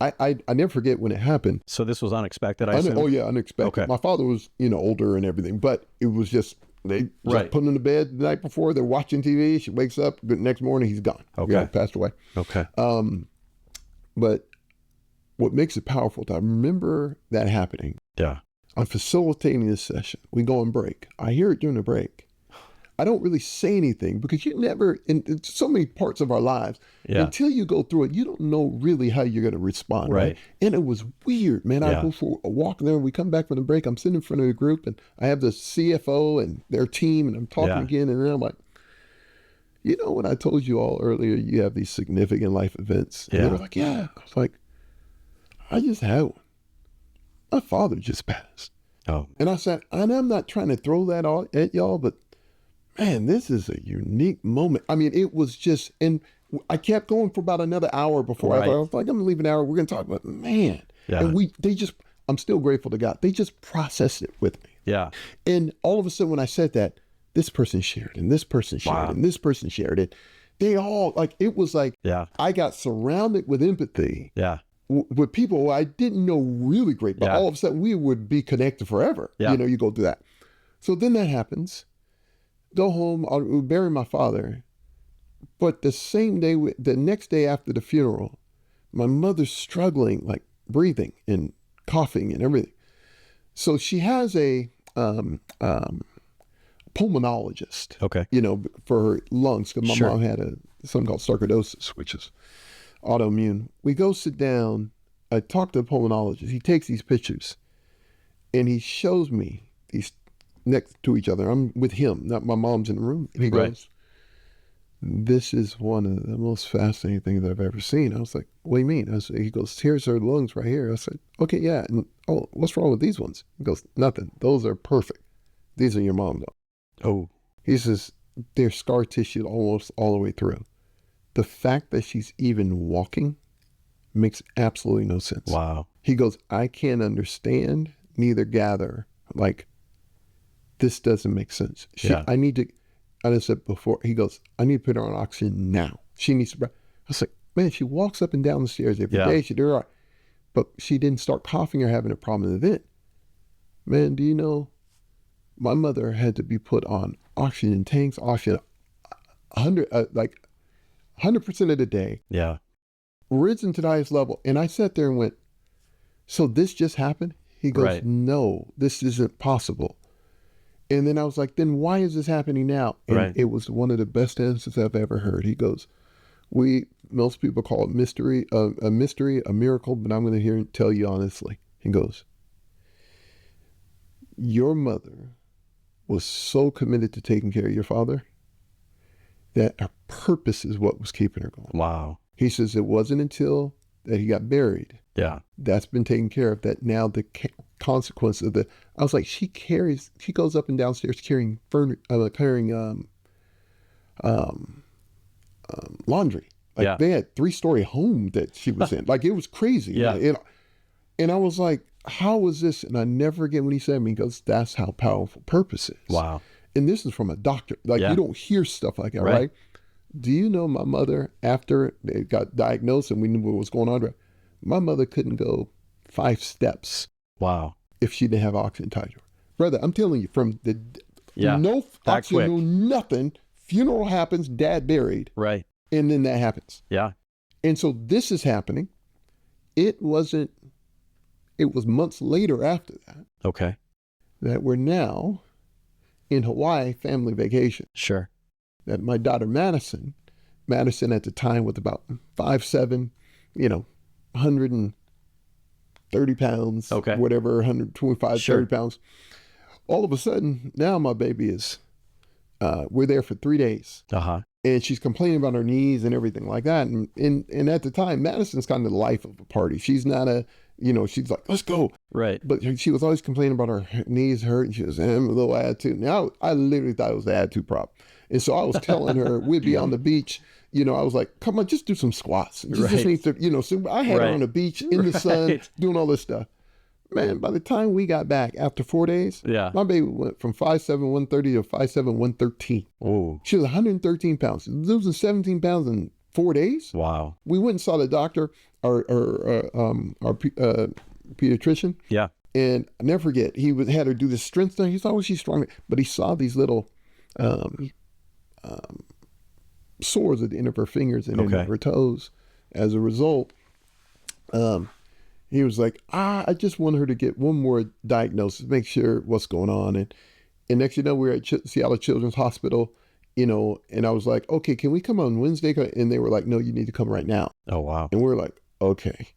I never forget when it happened. So this was unexpected, I assume? Oh, yeah, unexpected. Okay. My father was, older and everything, but it was just, they just put him in bed the night before. They're watching TV. She wakes up. The next morning, he's gone. Okay. Passed away. Okay. But what makes it powerful, I remember that happening. Yeah. I'm facilitating this session. We go on break. I hear it during the break. I don't really say anything because you never, in so many parts of our lives, until you go through it, you don't know really how you're going to respond. Right. And it was weird, man. I go for a walk there and we come back from the break. I'm sitting in front of the group and I have the CFO and their team and I'm talking again. And then I'm like, you know, when I told you all earlier, you have these significant life events. And they were like, yeah. I was like, I just had one. My father just passed. Oh. And I said, and I'm not trying to throw that all at y'all, but man, this is a unique moment. I mean, it was just, and I kept going for about another hour before I was like, I'm gonna leave an hour. We're gonna talk about, man. Yeah. And I'm still grateful to God. They just processed it with me. Yeah. And all of a sudden when I said that, this person shared and this person shared and this person shared it. They all, like, it was like, I got surrounded with empathy. Yeah. With people who I didn't know really great, but all of a sudden we would be connected forever. Yeah. You know, you go through that. So then that happens. Go home, I'll bury my father. But the same day, the next day after the funeral, my mother's struggling, like breathing and coughing and everything. So she has a pulmonologist, you know, for her lungs, because my mom had something called sarcoidosis, which is autoimmune. We go sit down, I talk to the pulmonologist. He takes these pictures and he shows me these next to each other. I'm with him, not my mom's in the room. And he goes, this is one of the most fascinating things I've ever seen. I was like, what do you mean? He goes, here's her lungs right here. I said, okay, yeah. And, oh, what's wrong with these ones? He goes, nothing. Those are perfect. These are your mom, though. Oh. He says, they're scar tissue almost all the way through. The fact that she's even walking makes absolutely no sense. Wow. He goes, I can't understand, neither gather. Like, this doesn't make sense. I need to, I said before, he goes, I need to put her on oxygen now. She needs to, I was like, man, she walks up and down the stairs every day. She did all right. But she didn't start coughing or having a problem then. Man, do you know, my mother had to be put on oxygen tanks, oxygen 100% of the day. Yeah. Risen to the highest level. And I sat there and went, so this just happened? He goes, no, this isn't possible. And then I was like, then why is this happening now? And it was one of the best answers I've ever heard. He goes, most people call it mystery, a miracle, but I'm going to tell you honestly. He goes, your mother was so committed to taking care of your father that her purpose is what was keeping her going. Wow. He says it wasn't until that he got buried. Yeah. That's been taken care of, that now the consequence of I was like, she goes up and downstairs carrying laundry. Like they had 3-story home that she was in. Like, it was crazy. Yeah. And I was like, how was this? And I never forget when he said to me, he goes, that's how powerful purpose is. Wow. And this is from a doctor. Like, you don't hear stuff like that, right? Do you know my mother, after they got diagnosed and we knew what was going on, my mother couldn't go 5 steps. Wow. If she didn't have oxygen tied to her. Brother, I'm telling you, from the no oxygen, no nothing, funeral happens, dad buried. Right. And then that happens. Yeah. And so this is happening. It was months later after that. Okay. That we're now in Hawaii family vacation. Sure. That my daughter Madison at the time was about 5'7", 130 pounds, whatever, 125, 30 pounds. All of a sudden, now my baby is, we're there for 3 days. And she's complaining about her knees and everything like that. And at the time, Madison's kind of the life of the party. She's not she's like, let's go. Right. But she was always complaining about her knees hurt, and she was a little attitude. Now, I literally thought it was the attitude problem. And so I was telling her, we'd be on the beach, I was like, come on, just do some squats. Just need to, so I had her on the beach in the sun doing all this stuff. Man, by the time we got back after 4 days, my baby went from 5'7", 130 to 5'7", 113. Oh. She was 113 pounds, losing 17 pounds in 4 days. Wow. We went and saw the doctor, our pediatrician. Yeah. And I never forget, he had her do this strength thing. He thought, oh, she's strong. But he saw these little sores at the end of her fingers and in her toes. As a result, he was like, I just want her to get one more diagnosis, make sure what's going on. And next you know, we're at Seattle Children's Hospital, and I was like, okay, can we come on Wednesday? And they were like, no, you need to come right now. Oh, wow. And we're like, okay.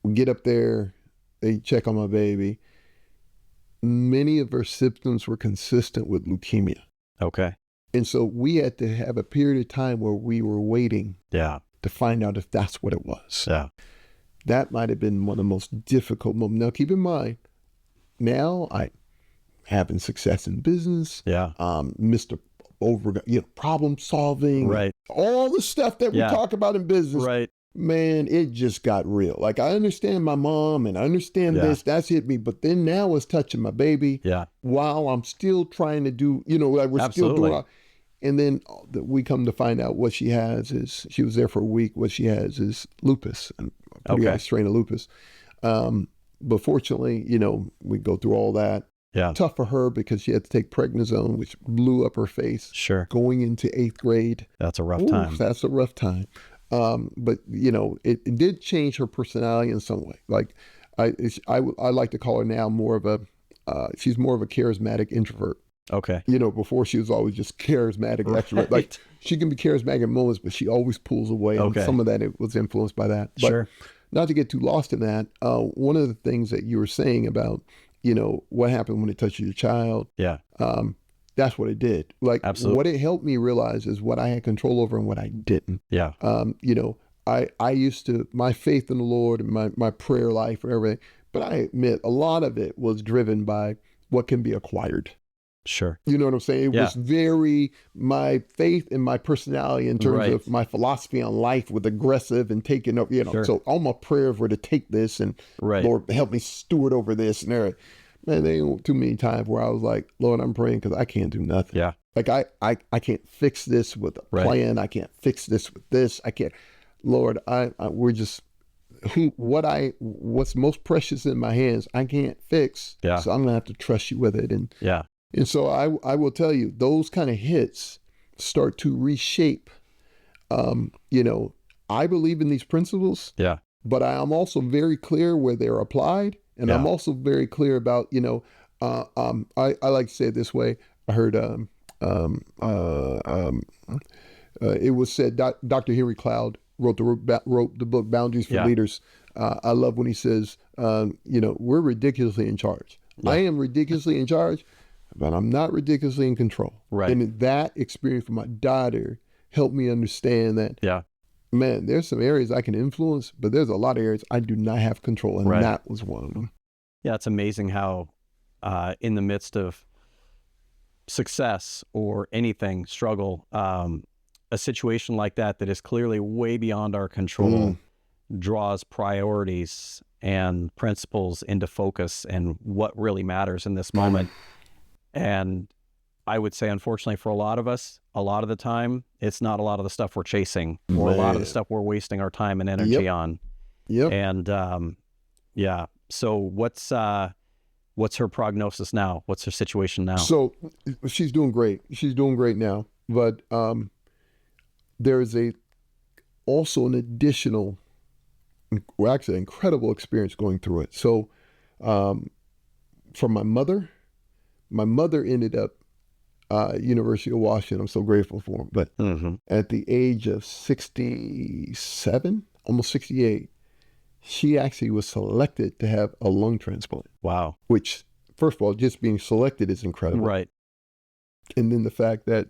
We get up there, they check on my baby. Many of her symptoms were consistent with leukemia. Okay. And so we had to have a period of time where we were waiting Yeah. to find out if that's what it was. Yeah. That might have been one of the most difficult moments. Now, keep in mind, now I having success in business. Yeah. Mr. Problem solving. Right. All the stuff that we talk about in business. Right. Man, it just got real. Like, I understand my mom and I understand this. That's hit me. But then now it's touching my baby. Yeah. While I'm still trying to do, like we're still doing. And then we come to find out what she has is, she was there for a week. What she has is lupus, and a pretty high strain of lupus. But fortunately, we go through all that. Yeah. Tough for her because she had to take prednisone, which blew up her face. Sure. Going into 8th grade. That's a rough time. That's a rough time. But it did change her personality in some way. Like I like to call her now more of a, she's more of a charismatic introvert. Okay. Before she was always just charismatic extrovert. Like, she can be charismatic in moments, but she always pulls away. Okay. And some of that, it was influenced by that. But Sure. Not to get too lost in that, one of the things that you were saying about, what happened when it touches your child. Yeah. That's what it did. Like, Absolutely. what it helped me realize is what I had control over and what I didn't. Yeah. I used to, my faith in the Lord and my prayer life and everything, but I admit a lot of it was driven by what can be acquired. Sure. You know what I'm saying? It was very, my faith and my personality in terms of my philosophy on life was aggressive and taking up, Sure. So all my prayers were to take this and Lord, help me steward over this and everything. Man, there ain't too many times where I was like, Lord, I'm praying because I can't do nothing. Yeah. Like I can't fix this with a plan. I can't fix this with this. I can't, Lord, we're just, what's most precious in my hands, I can't fix. Yeah. So I'm going to have to trust you with it. And so I will tell you, those kind of hits start to reshape. I believe in these principles. Yeah. But I am also very clear where they're applied. And I'm also very clear about, I like to say it this way. I heard it was said, Dr. Henry Cloud wrote the book Boundaries for Leaders. I love when he says, we're ridiculously in charge. Yeah. I am ridiculously in charge, but I'm not ridiculously in control. Right. And that experience for my daughter helped me understand that, man, there's some areas I can influence, but there's a lot of areas I do not have control. And that was one of them. Yeah, it's amazing how in the midst of success or anything, struggle, a situation like that is clearly way beyond our control draws priorities and principles into focus and what really matters in this moment. And I would say, unfortunately, for a lot of us, a lot of the time, it's not a lot of the stuff we're chasing or a lot of the stuff we're wasting our time and energy on. Yep. And so what's her prognosis now? What's her situation now? So she's doing great. She's doing great now. But there's also an additional, well, actually incredible experience going through it. So from my mother ended up University of Washington. I'm so grateful for him. But at the age of 67, almost 68, she actually was selected to have a lung transplant. Wow. Which, first of all, just being selected is incredible. Right. And then the fact that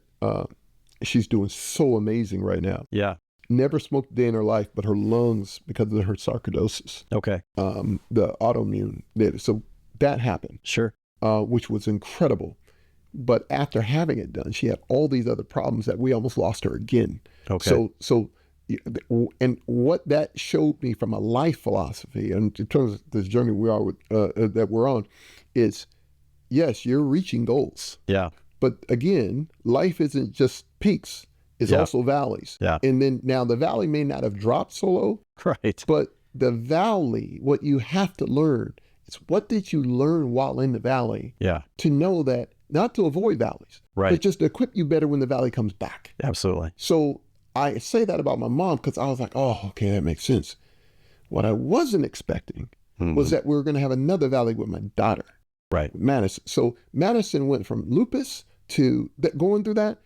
she's doing so amazing right now. Yeah. Never smoked a day in her life, but her lungs, because of her sarcoidosis. Okay. The autoimmune did it. So that happened. Sure. Which was incredible. But after having it done, she had all these other problems that we almost lost her again. Okay. So, and what that showed me from a life philosophy, and in terms of this journey that we're on, is yes, you're reaching goals. Yeah. But again, life isn't just peaks; it's also valleys. Yeah. And then now the valley may not have dropped so low, right? But the valley, what you have to learn is what did you learn while in the valley? Yeah. To know that. Not to avoid valleys, but just to equip you better when the valley comes back. Absolutely. So I say that about my mom because I was like, oh, okay, that makes sense. What I wasn't expecting was that we were going to have another valley with my daughter. Right. Madison. So Madison went from lupus to going through that,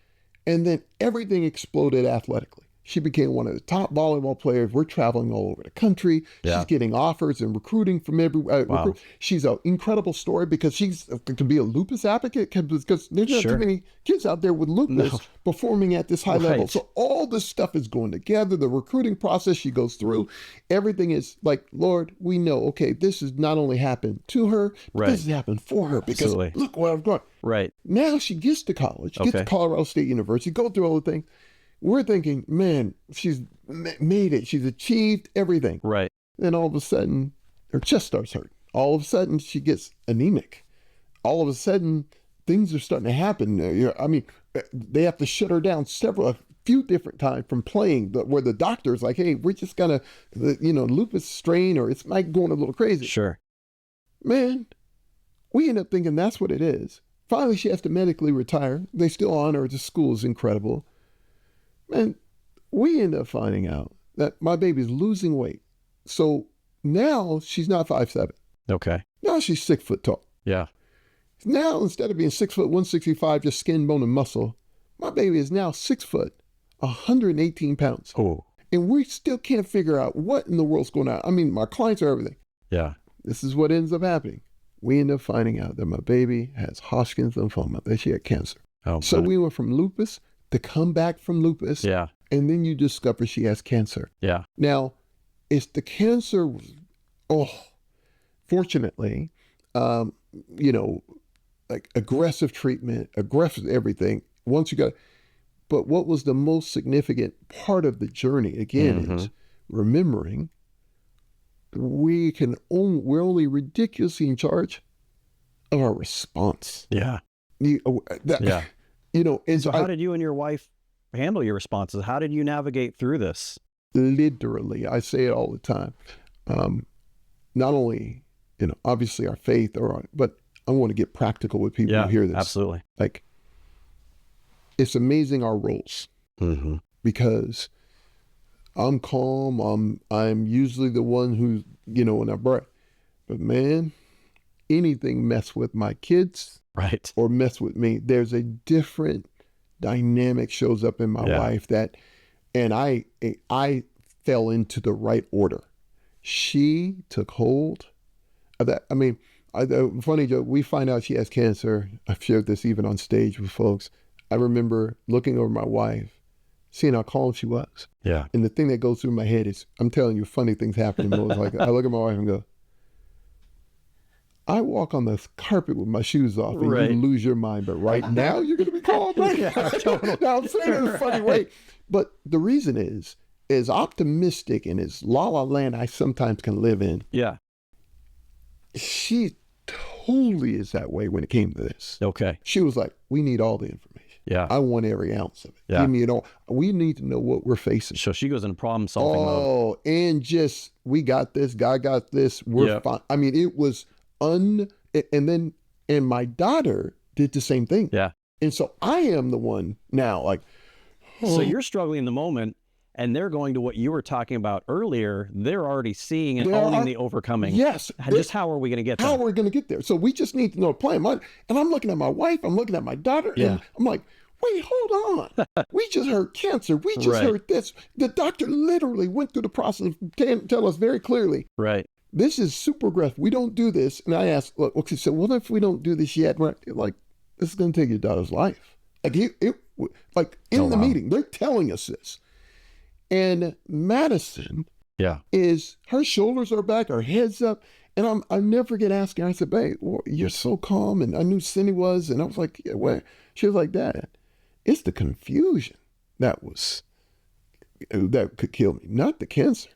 and then everything exploded athletically. She became one of the top volleyball players. We're traveling all over the country. Yeah. She's getting offers and recruiting from everywhere. Wow. She's an incredible story because she's can be a lupus advocate because there's not too many kids out there with lupus performing at this high level. So all this stuff is going together. The recruiting process she goes through, everything is like, Lord, we know, okay, this has not only happened to her, but this has happened for her because look where I've gone. Right. Now she gets to college, gets to Colorado State University, go through all the things. We're thinking, man, she's made it. She's achieved everything. Right. Then all of a sudden, her chest starts hurting. All of a sudden, she gets anemic. All of a sudden, things are starting to happen. I mean, they have to shut her down a few different times from playing, where the doctor's like, hey, we're just going to, lupus strain, or it's might going a little crazy. Sure. Man, we end up thinking that's what it is. Finally, she has to medically retire. They still honor her. The school is incredible. Man, we end up finding out that my baby's losing weight. So now she's not 5'7". Okay. Now she's 6 foot tall. Yeah. Now, instead of being 6 foot, 165, just skin, bone, and muscle, my baby is now 6 foot, 118 pounds. Oh. And we still can't figure out what in the world's going on. I mean, my clients are everything. Yeah. This is what ends up happening. We end up finding out that my baby has Hodgkin's lymphoma, that she had cancer. Oh, so we went from lupus to come back from lupus. Yeah. And then you discover she has cancer. Yeah. Now, it's the cancer, fortunately, like aggressive treatment, aggressive everything. Once you got, but what was the most significant part of the journey, again, is remembering we're only ridiculously in charge of our response. Yeah. So how did you and your wife handle your responses? How did you navigate through this? Literally, I say it all the time. Not only, obviously our faith, but I want to get practical with people who hear this. Absolutely. Like, it's amazing our roles because I'm calm. I'm usually the one who's, when I break. But man, anything mess with my kids, right, or mess with me, there's a different dynamic shows up in my wife and I fell into the right order. She took hold of that. I mean, funny joke, we find out she has cancer. I've shared this even on stage with folks. I remember looking over my wife, seeing how calm she was. Yeah. And the thing that goes through my head is, I'm telling you, funny things happen. Like, I look at my wife and go, I walk on the carpet with my shoes off and you lose your mind, but right now you're going to be calm. Right? Now I'm saying it in a funny way. But the reason is, as optimistic and as la-la land I sometimes can live in, she totally is that way when it came to this. Okay. She was like, we need all the information. Yeah. I want every ounce of it. Yeah. Give me it all. We need to know what we're facing. So she goes into problem solving mode. Oh, and just, we got this, God got this, we're fine. I mean, it was and my daughter did the same thing. Yeah. And so I am the one now, like. So you're struggling in the moment, and they're going to what you were talking about earlier. They're already seeing and owning the overcoming. Yes. Just how are we going to get there? How are we going to get there? So we just need to know a plan. And I'm looking at my wife, I'm looking at my daughter, and I'm like, wait, hold on. We just heard cancer. We just heard this. The doctor literally went through the process of tell us very clearly. Right. This is super aggressive. We don't do this. And I asked, look, okay, so what if we don't do this yet? Like, this is going to take your daughter's life. Like, in the meeting, they're telling us this. And Madison is, her shoulders are back, her head's up. And I never forget asking her, I said, babe, you're so calm. And I knew Cindy was. And I was like, yeah, what? She was like, Dad, it's the confusion that could kill me, not the cancer.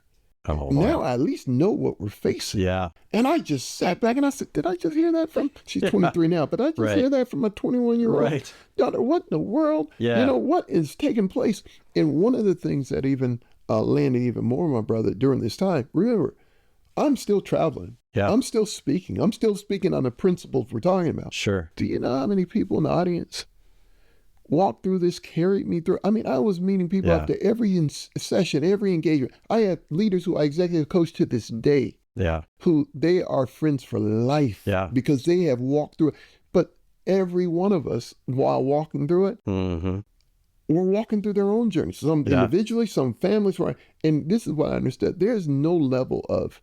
Oh, now I at least know what we're facing. Yeah. And I just sat back and I said, did I just hear that from, she's 23 now, but I just hear that from a 21-year-old daughter. What in the world? Yeah. What is taking place? And one of the things that even landed even more, my brother, during this time, remember, I'm still traveling. Yeah. I'm still speaking. I'm still speaking on the principles we're talking about. Sure. Do you know how many people in the audience walked through this, carried me through? I mean, I was meeting people after every session, every engagement. I have leaders who I executive coach to this day. Yeah. Who they are friends for life. Yeah. Because they have walked through it. But every one of us, while walking through it, were walking through their own journeys, some individually, some families, right? And this is what I understood. There's no level of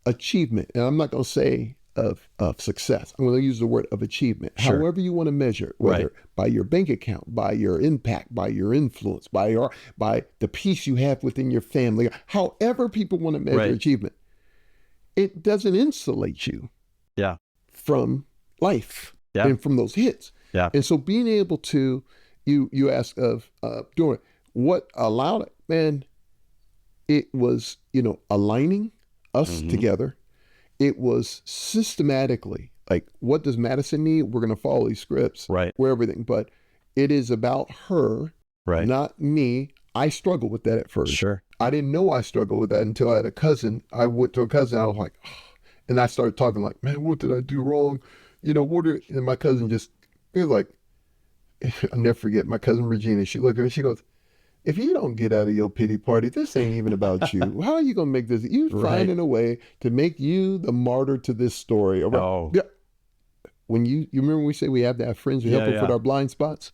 achievement, and I'm not going to say of success. I'm going to use the word of achievement. Sure. However you want to measure, whether by your bank account, by your impact, by your influence, by the peace you have within your family, however people want to measure achievement, it doesn't insulate you from life and from those hits. Yeah. And so being able to, you ask of doing it, what allowed it, man, it was, aligning us together. It was systematically, like, what does Madison need? We're going to follow these scripts. Right. Where everything, but it is about her, not me. I struggled with that at first. Sure. I didn't know I struggled with that until I had a cousin. I went to a cousin. I was like, oh. And I started talking like, man, what did I do wrong? And my cousin he was like, I'll never forget my cousin Regina. She looked at me, she goes, if you don't get out of your pity party, this ain't even about you. How are you going to make this? You finding a way to make you the martyr to this story. Yeah. When you remember when we say we have to have friends who help us with our blind spots?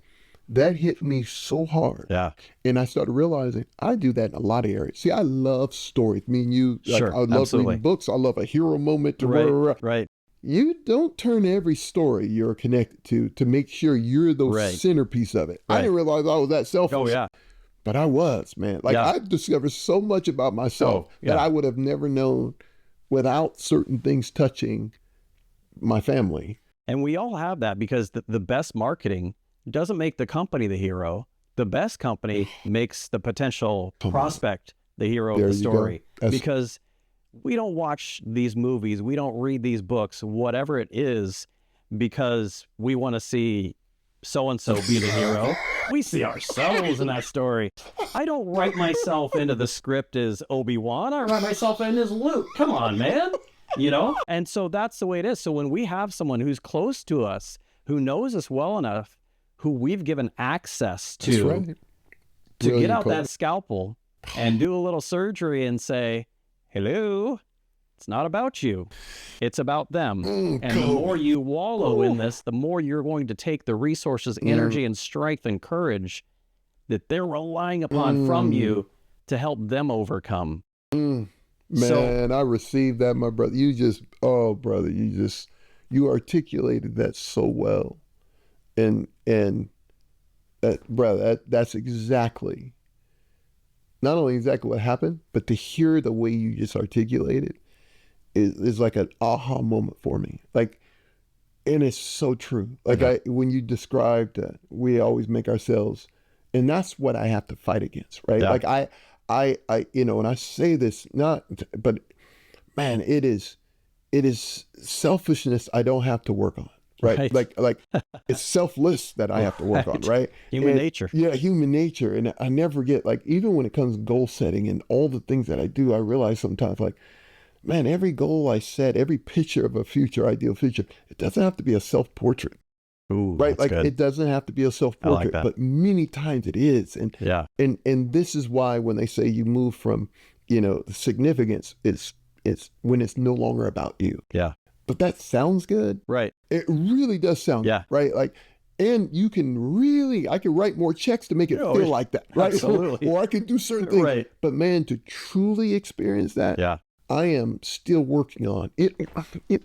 That hit me so hard. Yeah. And I started realizing I do that in a lot of areas. See, I love stories. Me and you, I love reading books. I love a hero moment to right. You don't turn every story you're connected to make sure you're the centerpiece of it. I didn't realize I was that selfish. Oh, yeah. But I was, man. Like, I discovered so much about myself that I would have never known without certain things touching my family. And we all have that, because the best marketing doesn't make the company the hero. The best company makes the potential prospect the hero of the story. Because we don't watch these movies, we don't read these books, whatever it is, because we want to see so-and-so be the hero. We see ourselves in that story. I don't write myself into the script as Obi-Wan. I write myself in as Luke. Come on, man. And so that's the way it is. So when we have someone who's close to us, who knows us well enough, who we've given access to get out that scalpel and do a little surgery and say, hello, it's not about you. It's about them. And the more you wallow in this, the more you're going to take the resources, energy, and strength and courage that they're relying upon from you to help them overcome. Man, I received that, my brother. Brother, you articulated that so well. And brother, that's exactly, not only exactly what happened, but to hear the way you just articulated is like an aha moment for me. Like, and it's so true. Like when you described, we always make ourselves, and that's what I have to fight against, right? Yeah. Like I, and I say this but man, it is selfishness I don't have to work on. Right. Like it's selfless that I have to work on, right? Human nature. Yeah, human nature. And I never get, like, even when it comes to goal setting and all the things that I do, I realize sometimes, like, man, every goal I set, every picture of a future, ideal future, it doesn't have to be a self-portrait. Ooh, right? Like, good. It doesn't have to be a self-portrait, but many times it is. And this is why when they say you move from, significance, it's when it's no longer about you. Yeah. But that sounds good. Right. It really does sound good, right? Like, and I can write more checks to make it feel like that, right? Absolutely. Or I can do certain things. Right. But man, to truly experience that, I am still working on it.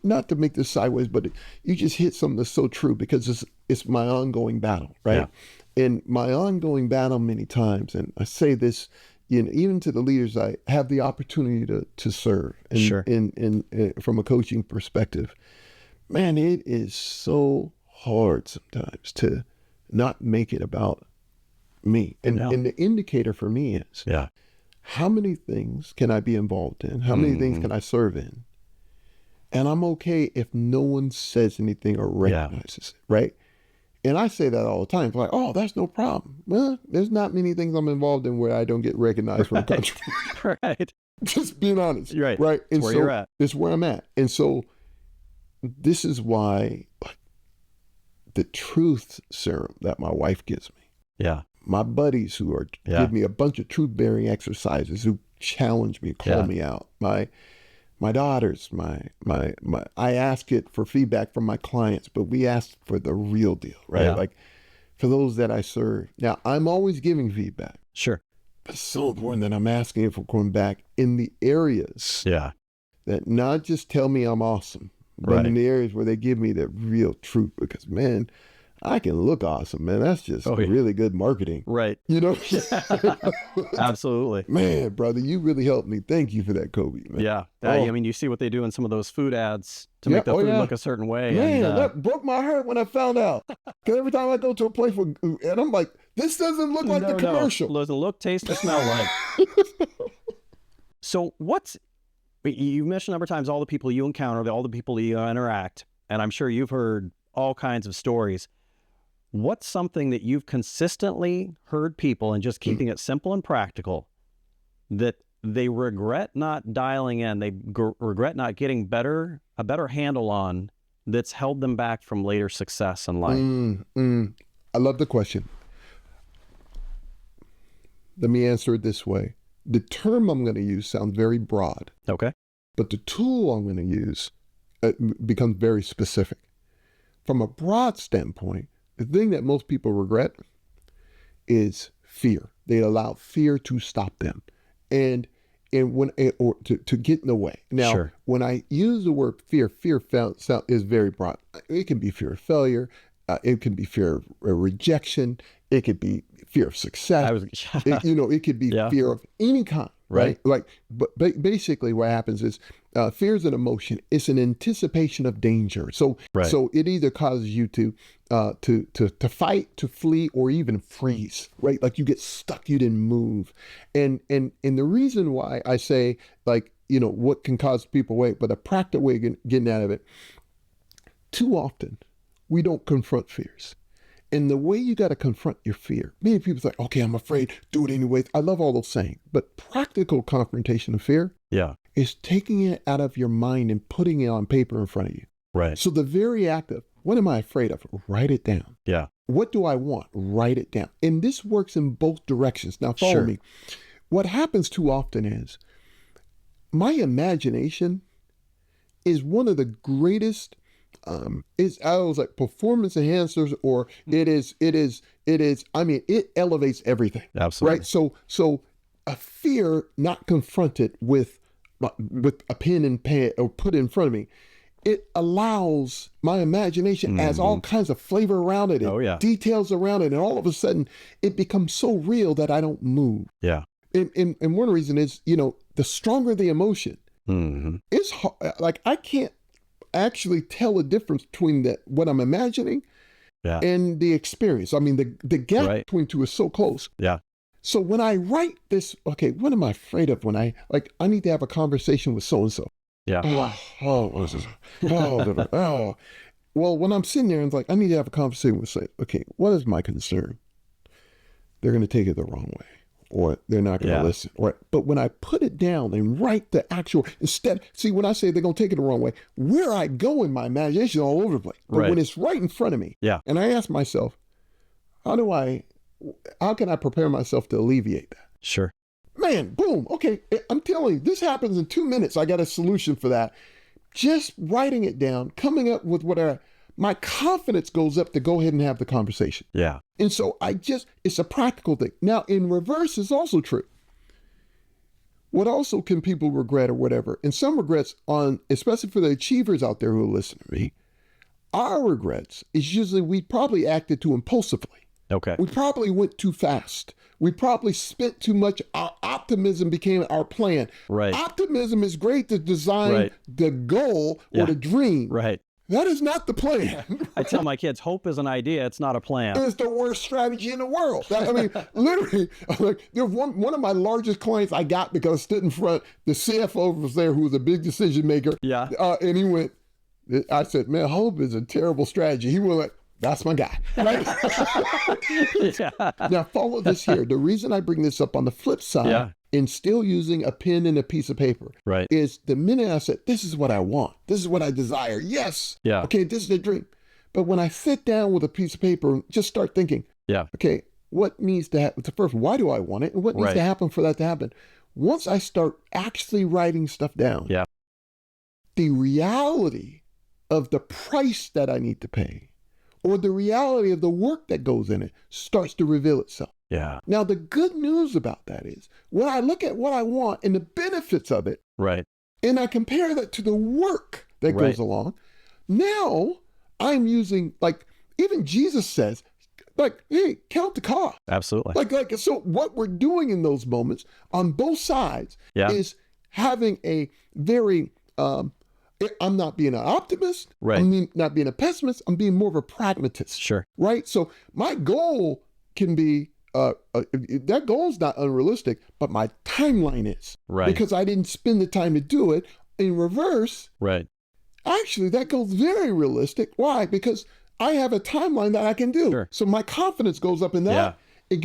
Not to make this sideways, but you just hit something that's so true, because it's my ongoing battle, right? Yeah. And my ongoing battle many times, and I say this, even to the leaders I have the opportunity to serve, in from a coaching perspective, man, it is so hard sometimes to not make it about me. And the indicator for me is, how many things can I be involved in? How many things can I serve in? And I'm okay if no one says anything or recognizes it, right? And I say that all the time. It's like, oh, that's no problem. Well, there's not many things I'm involved in where I don't get recognized from the country. Right. Just being honest. Right. Right. And where you're at. It's where I'm at. And so this is why, like, the truth serum that my wife gives me. Yeah. My buddies who give me a bunch of truth-bearing exercises, who challenge me, call me out. My daughters, I ask it for feedback from my clients, but we ask for the real deal, right? Like, for those that I serve. Now, I'm always giving feedback. Sure. But it's so important that I'm asking for going back in the areas Yeah. that not just tell me I'm awesome, but in the areas where they give me the real truth. Because, man, I can look awesome, man. That's just really good marketing. Right. You know? Absolutely. Man, brother, you really helped me. Thank you for that, Kobe. Man. Yeah. I mean, you see what they do in some of those food ads to make the food look a certain way. Man, and, that broke my heart when I found out. Because every time I go to a place and I'm like, this doesn't look like the commercial. No, doesn't look, taste, or smell like. So you mentioned a number of times all the people you encounter, all the people you interact, and I'm sure you've heard all kinds of stories. What's something that you've consistently heard people, and just keeping it simple and practical, that they regret not dialing in, they regret not getting a better handle on, that's held them back from later success in life? I love the question. Let me answer it this way. The term I'm going to use sounds very broad. Okay. But the tool I'm going to use becomes very specific. From a broad standpoint, the thing that most people regret is fear. They allow fear to stop them, or to get in the way. Now, when I use the word fear is very broad. It can be fear of failure. It can be fear of rejection. It could be fear of success. It could be fear of any kind. Right. But basically what happens is fear is an emotion. It's an anticipation of danger. So it either causes you to fight, to flee, or even freeze, right? Like you get stuck, you didn't move. And the reason why I say, what can cause people wait, but a practical way of getting out of it, too often we don't confront fears. And the way you got to confront your fear, many people say, okay, I'm afraid, do it anyway. I love all those sayings, but practical confrontation of fear is taking it out of your mind and putting it on paper in front of you. Right. So the very act of, what am I afraid of? Write it down. Yeah. What do I want? Write it down. And this works in both directions. Now follow me. What happens too often is my imagination is one of the greatest performance enhancers, or it elevates everything. Absolutely. Right. So a fear not confronted with a pen and pad or put in front of me, it allows my imagination as all kinds of flavor around it and details around it. And all of a sudden it becomes so real that I don't move. Yeah. And one reason is, the stronger the emotion, it's hard, I can't actually tell a difference between what I'm imagining and the experience. I mean, the gap between two is so close. Yeah. So when I write this, okay, what am I afraid of when I need to have a conversation with so-and-so? Yeah. Well, when I'm sitting there and I need to have a conversation with, okay, what is my concern? They're going to take it the wrong way, or they're not going to listen. But when I put it down and write the actual, when I say they're going to take it the wrong way, where I go in my imagination is all over the place. But when it's right in front of me, and I ask myself, how can I prepare myself to alleviate that? Sure. Man, boom. Okay. I'm telling you, this happens in 2 minutes. I got a solution for that. Just writing it down, coming up with my confidence goes up to go ahead and have the conversation. Yeah. And so it's a practical thing. Now, in reverse is also true. What also can people regret or whatever? And some regrets especially for the achievers out there who listen to me, our regrets is usually we probably acted too impulsively. Okay. We probably went too fast. We probably spent too much. Our optimism became our plan. Right. Optimism is great to design the goal or the dream. Right. That is not the plan. I tell my kids, hope is an idea. It's not a plan. It's the worst strategy in the world. Literally, there's one of my largest clients I got because I stood in front. The CFO was there, who was a big decision maker. Yeah. And he went, I said, man, hope is a terrible strategy. He went like, that's my guy. Right? Now, follow this here. The reason I bring this up on the flip side, and still using a pen and a piece of paper, is the minute I said, this is what I want. This is what I desire. Yes. Yeah. Okay, this is the dream. But when I sit down with a piece of paper and just start thinking, okay, what needs to happen? First, why do I want it? And what needs to happen for that to happen? Once I start actually writing stuff down, the reality of the price that I need to pay, or the reality of the work that goes in it starts to reveal itself. Yeah. Now, the good news about that is when I look at what I want and the benefits of it, Right. and I compare that to the work that Right. goes along, now I'm using, like, even Jesus says, like, hey, count the cost. Absolutely. Like, so what we're doing in those moments on both sides Yeah. is having a very, I'm not being an optimist. Right. I'm not being a pessimist. I'm being more of a pragmatist. Sure. Right. So my goal can be, that goal is not unrealistic, but my timeline is. Right. Because I didn't spend the time to do it. In reverse, Right. actually, that goes very realistic. Why? Because I have a timeline that I can do. Sure. So my confidence goes up in that. Yeah. It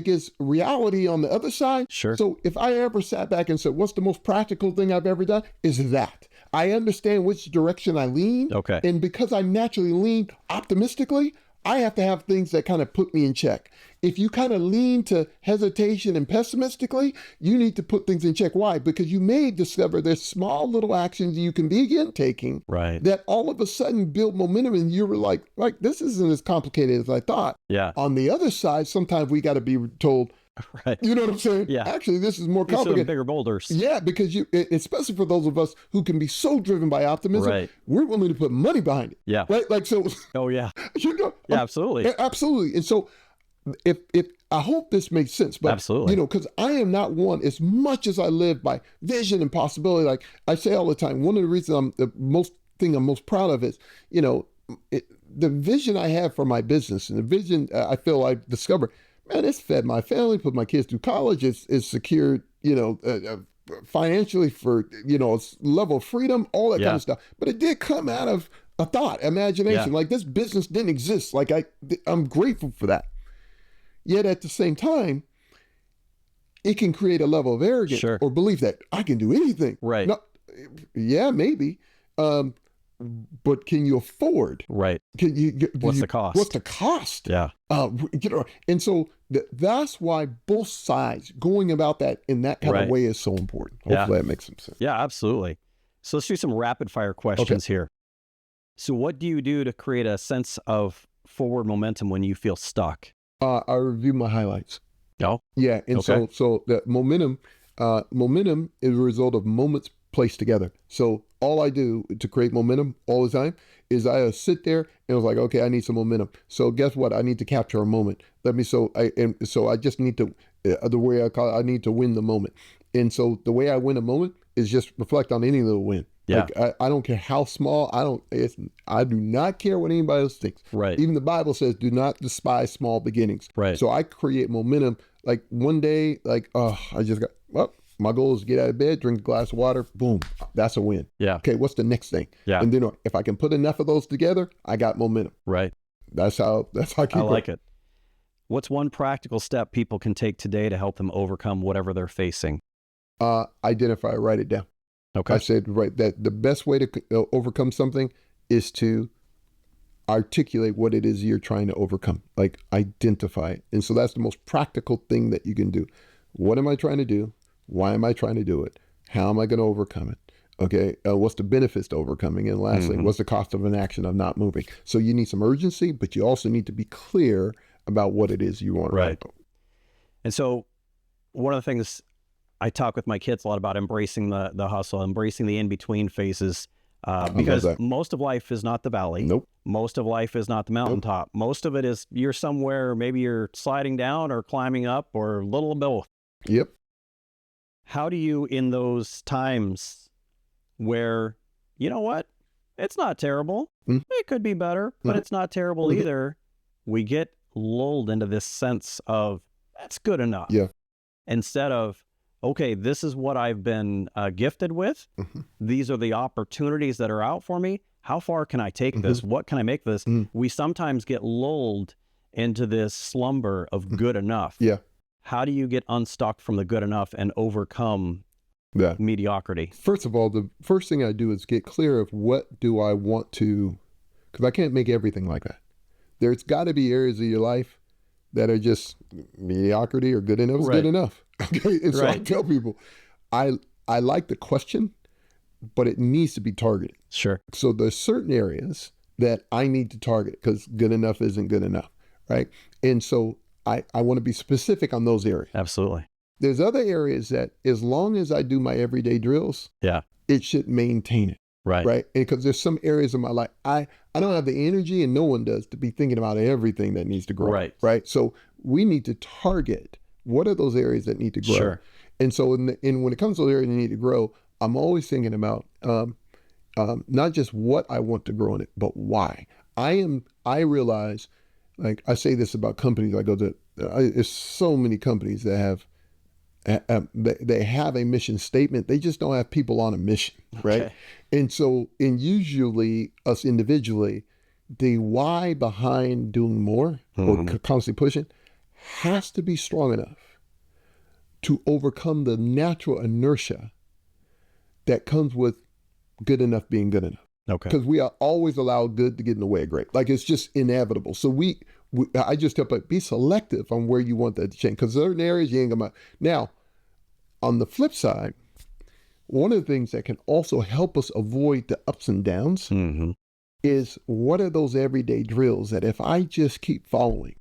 gives reality on the other side. Sure. So if I ever sat back and said, what's the most practical thing I've ever done? Is that. I understand which direction I lean. Okay. And because I naturally lean optimistically, I have to have things that kind of put me in check. If you kind of lean to hesitation and pessimistically, you need to put things in check. Why? Because you may discover there's small little actions you can begin taking Right. that all of a sudden build momentum, and you were like, this isn't as complicated as I thought. Yeah. On the other side, sometimes we got to be told, Right. you know what I'm saying? Yeah. Actually, this is more These are the complicated. bigger boulders. Yeah, because especially for those of us who can be so driven by optimism, Right. we're willing to put money behind it. Yeah. Right? Like, so, Oh, yeah. you know, Yeah, absolutely. absolutely. And so, if I hope this makes sense, but Absolutely. you know, because I am not one, as much as I live by vision and possibility. Like I say all the time, one of the reasons I'm most proud of is, you know, the vision I have for my business and the vision I feel I've discovered. Man, it's fed my family, put my kids through college. It's secured, you know, financially for, you know, a level of freedom, all that kind Yeah. of stuff. But it did come out of a thought, imagination. Yeah. Like this business didn't exist. Like I'm grateful for that. Yet at the same time, it can create a level of arrogance Sure. or belief that I can do anything. Right. No, yeah, maybe. But can you afford? Right. Can you? What's the cost? What's the cost? Yeah. You know, and so that's why both sides going about that in that kind Right. of way is so important. Yeah. Hopefully that makes some sense. Yeah, absolutely. So let's do some rapid fire questions here. So what do you do to create a sense of forward momentum when you feel stuck? I review my highlights. No. Yeah, and Okay. so the momentum is a result of moments placed together. So all I do to create momentum all the time is I sit there and I was like, okay, I need some momentum. So guess what? I need to capture a moment. So I just need to the way I call it, I need to win the moment. And so the way I win a moment is just reflect on any little win. Yeah. Like I don't care how small. I do not care what anybody else thinks. Right. Even the Bible says, do not despise small beginnings. Right. So I create momentum. Like one day, like, I just got, well, my goal is to get out of bed, drink a glass of water, boom, that's a win. Yeah. Okay, what's the next thing? Yeah. And then if I can put enough of those together, I got momentum. Right. That's how I keep I like it. What's one practical step people can take today to help them overcome whatever they're facing? Identify, write it down. Okay. I said, right, that the best way to overcome something is to articulate what it is you're trying to overcome, like identify it. And so that's the most practical thing that you can do. What am I trying to do? Why am I trying to do it? How am I going to overcome it? Okay, what's the benefits to overcoming? And lastly, what's the cost of an action of not moving? So you need some urgency, but you also need to be clear about what it is you want to Right. write. And so one of the things I talk with my kids a lot about, embracing the hustle, embracing the in-between phases, because that. most of life is not the valley. Nope. Most of life is not the mountaintop. Most of it is you're somewhere, maybe you're sliding down or climbing up or a little of both. Yep. How do you, in those times where, you know what, it's not terrible, it could be better, but it's not terrible either, we get lulled into this sense of, that's good enough. Yeah. Instead of, okay, this is what I've been gifted with. These are the opportunities that are out for me. How far can I take this? What can I make this? We sometimes get lulled into this slumber of good enough. Yeah. How do you get unstuck from the good enough and overcome Yeah. mediocrity? First of all, the first thing I do is get clear of what do I want to, because I can't make everything like that. There's got to be areas of your life that are just mediocrity or good enough is good enough. Okay. And so I tell people, I like the question, but it needs to be targeted. Sure. So there's certain areas that I need to target because good enough isn't good enough, right? And so I want to be specific on those areas. Absolutely. There's other areas that as long as I do my everyday drills, it should maintain it. Right. Right. And because there's some areas of my life, I don't have the energy, and no one does, to be thinking about everything that needs to grow. Right. Right. So we need to target what are those areas that need to grow. Sure. And so when it comes to those areas that need to grow, I'm always thinking about not just what I want to grow in it, but why. I realize, like I say this about companies I go to, there's so many companies that have, they have a mission statement. They just don't have people on a mission, right? Okay. And so, usually us individually, the why behind doing more or constantly pushing has to be strong enough to overcome the natural inertia that comes with good enough being good enough. Okay. Because we are always allowed good to get in the way of great. Like it's just inevitable. So I just tell people, be selective on where you want that to change. Because certain areas you ain't gonna. Now, on the flip side, one of the things that can also help us avoid the ups and downs is what are those everyday drills that if I just keep following,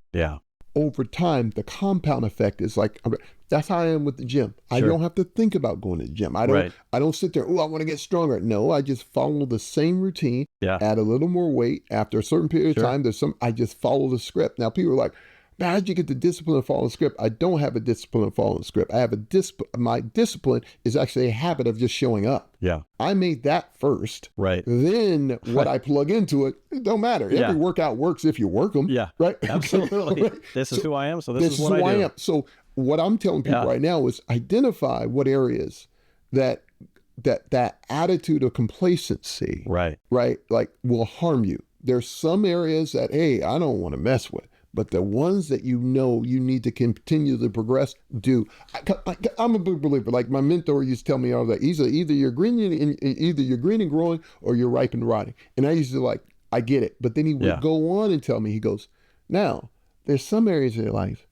over time, the compound effect is like, that's how I am with the gym. Sure. I don't have to think about going to the gym. I don't sit there, I want to get stronger. No, I just follow the same routine, add a little more weight. After a certain period of time, I just follow the script. Now people are like, man, how'd you get the discipline of following the script? I don't have a discipline of following the script. I have my discipline is actually a habit of just showing up. Yeah. I made that first. Right. Then what I plug into it don't matter. Every workout works if you work them. Yeah. Right. Absolutely. Right? This is who I am. So this is what I do. So what I'm telling people right now is identify what areas that attitude of complacency, right, like will harm you. There's some areas that, hey, I don't want to mess with. But the ones that you know you need to continue to progress, do. I'm a big believer. Like my mentor used to tell me all that. Either you're green and growing, or you're ripe and rotting. And I used to like, I get it. But then he would go on and tell me, he goes, now there's some areas of your life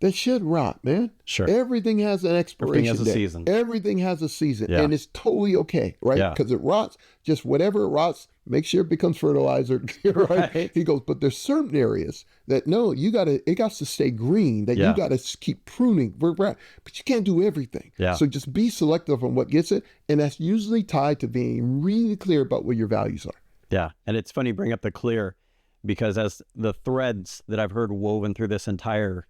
that should rot, man. Sure. Everything has an expiration Everything has a season. Everything has a season, and it's totally okay, right? Because it rots. Just whatever it rots, make sure it becomes fertilizer, right? He goes, but there's certain areas that it got to stay green. That you got to keep pruning, but you can't do everything. Yeah. So just be selective on what gets it, and that's usually tied to being really clear about what your values are. Yeah, and it's funny you bring up the clear, because as the threads that I've heard woven through this entire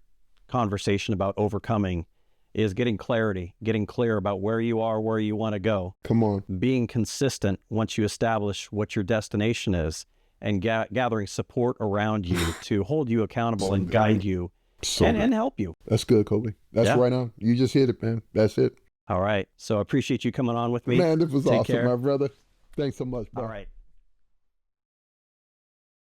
conversation about overcoming is getting clarity, getting clear about where you are, where you want to go. Come on. Being consistent once you establish what your destination is, and gathering support around you to hold you accountable and guide you and help you. That's good, Kobe. That's right on. You just hit it, man. That's it. All right. So I appreciate you coming on with me. Man, this was awesome, my brother. Thanks so much, bro. All right.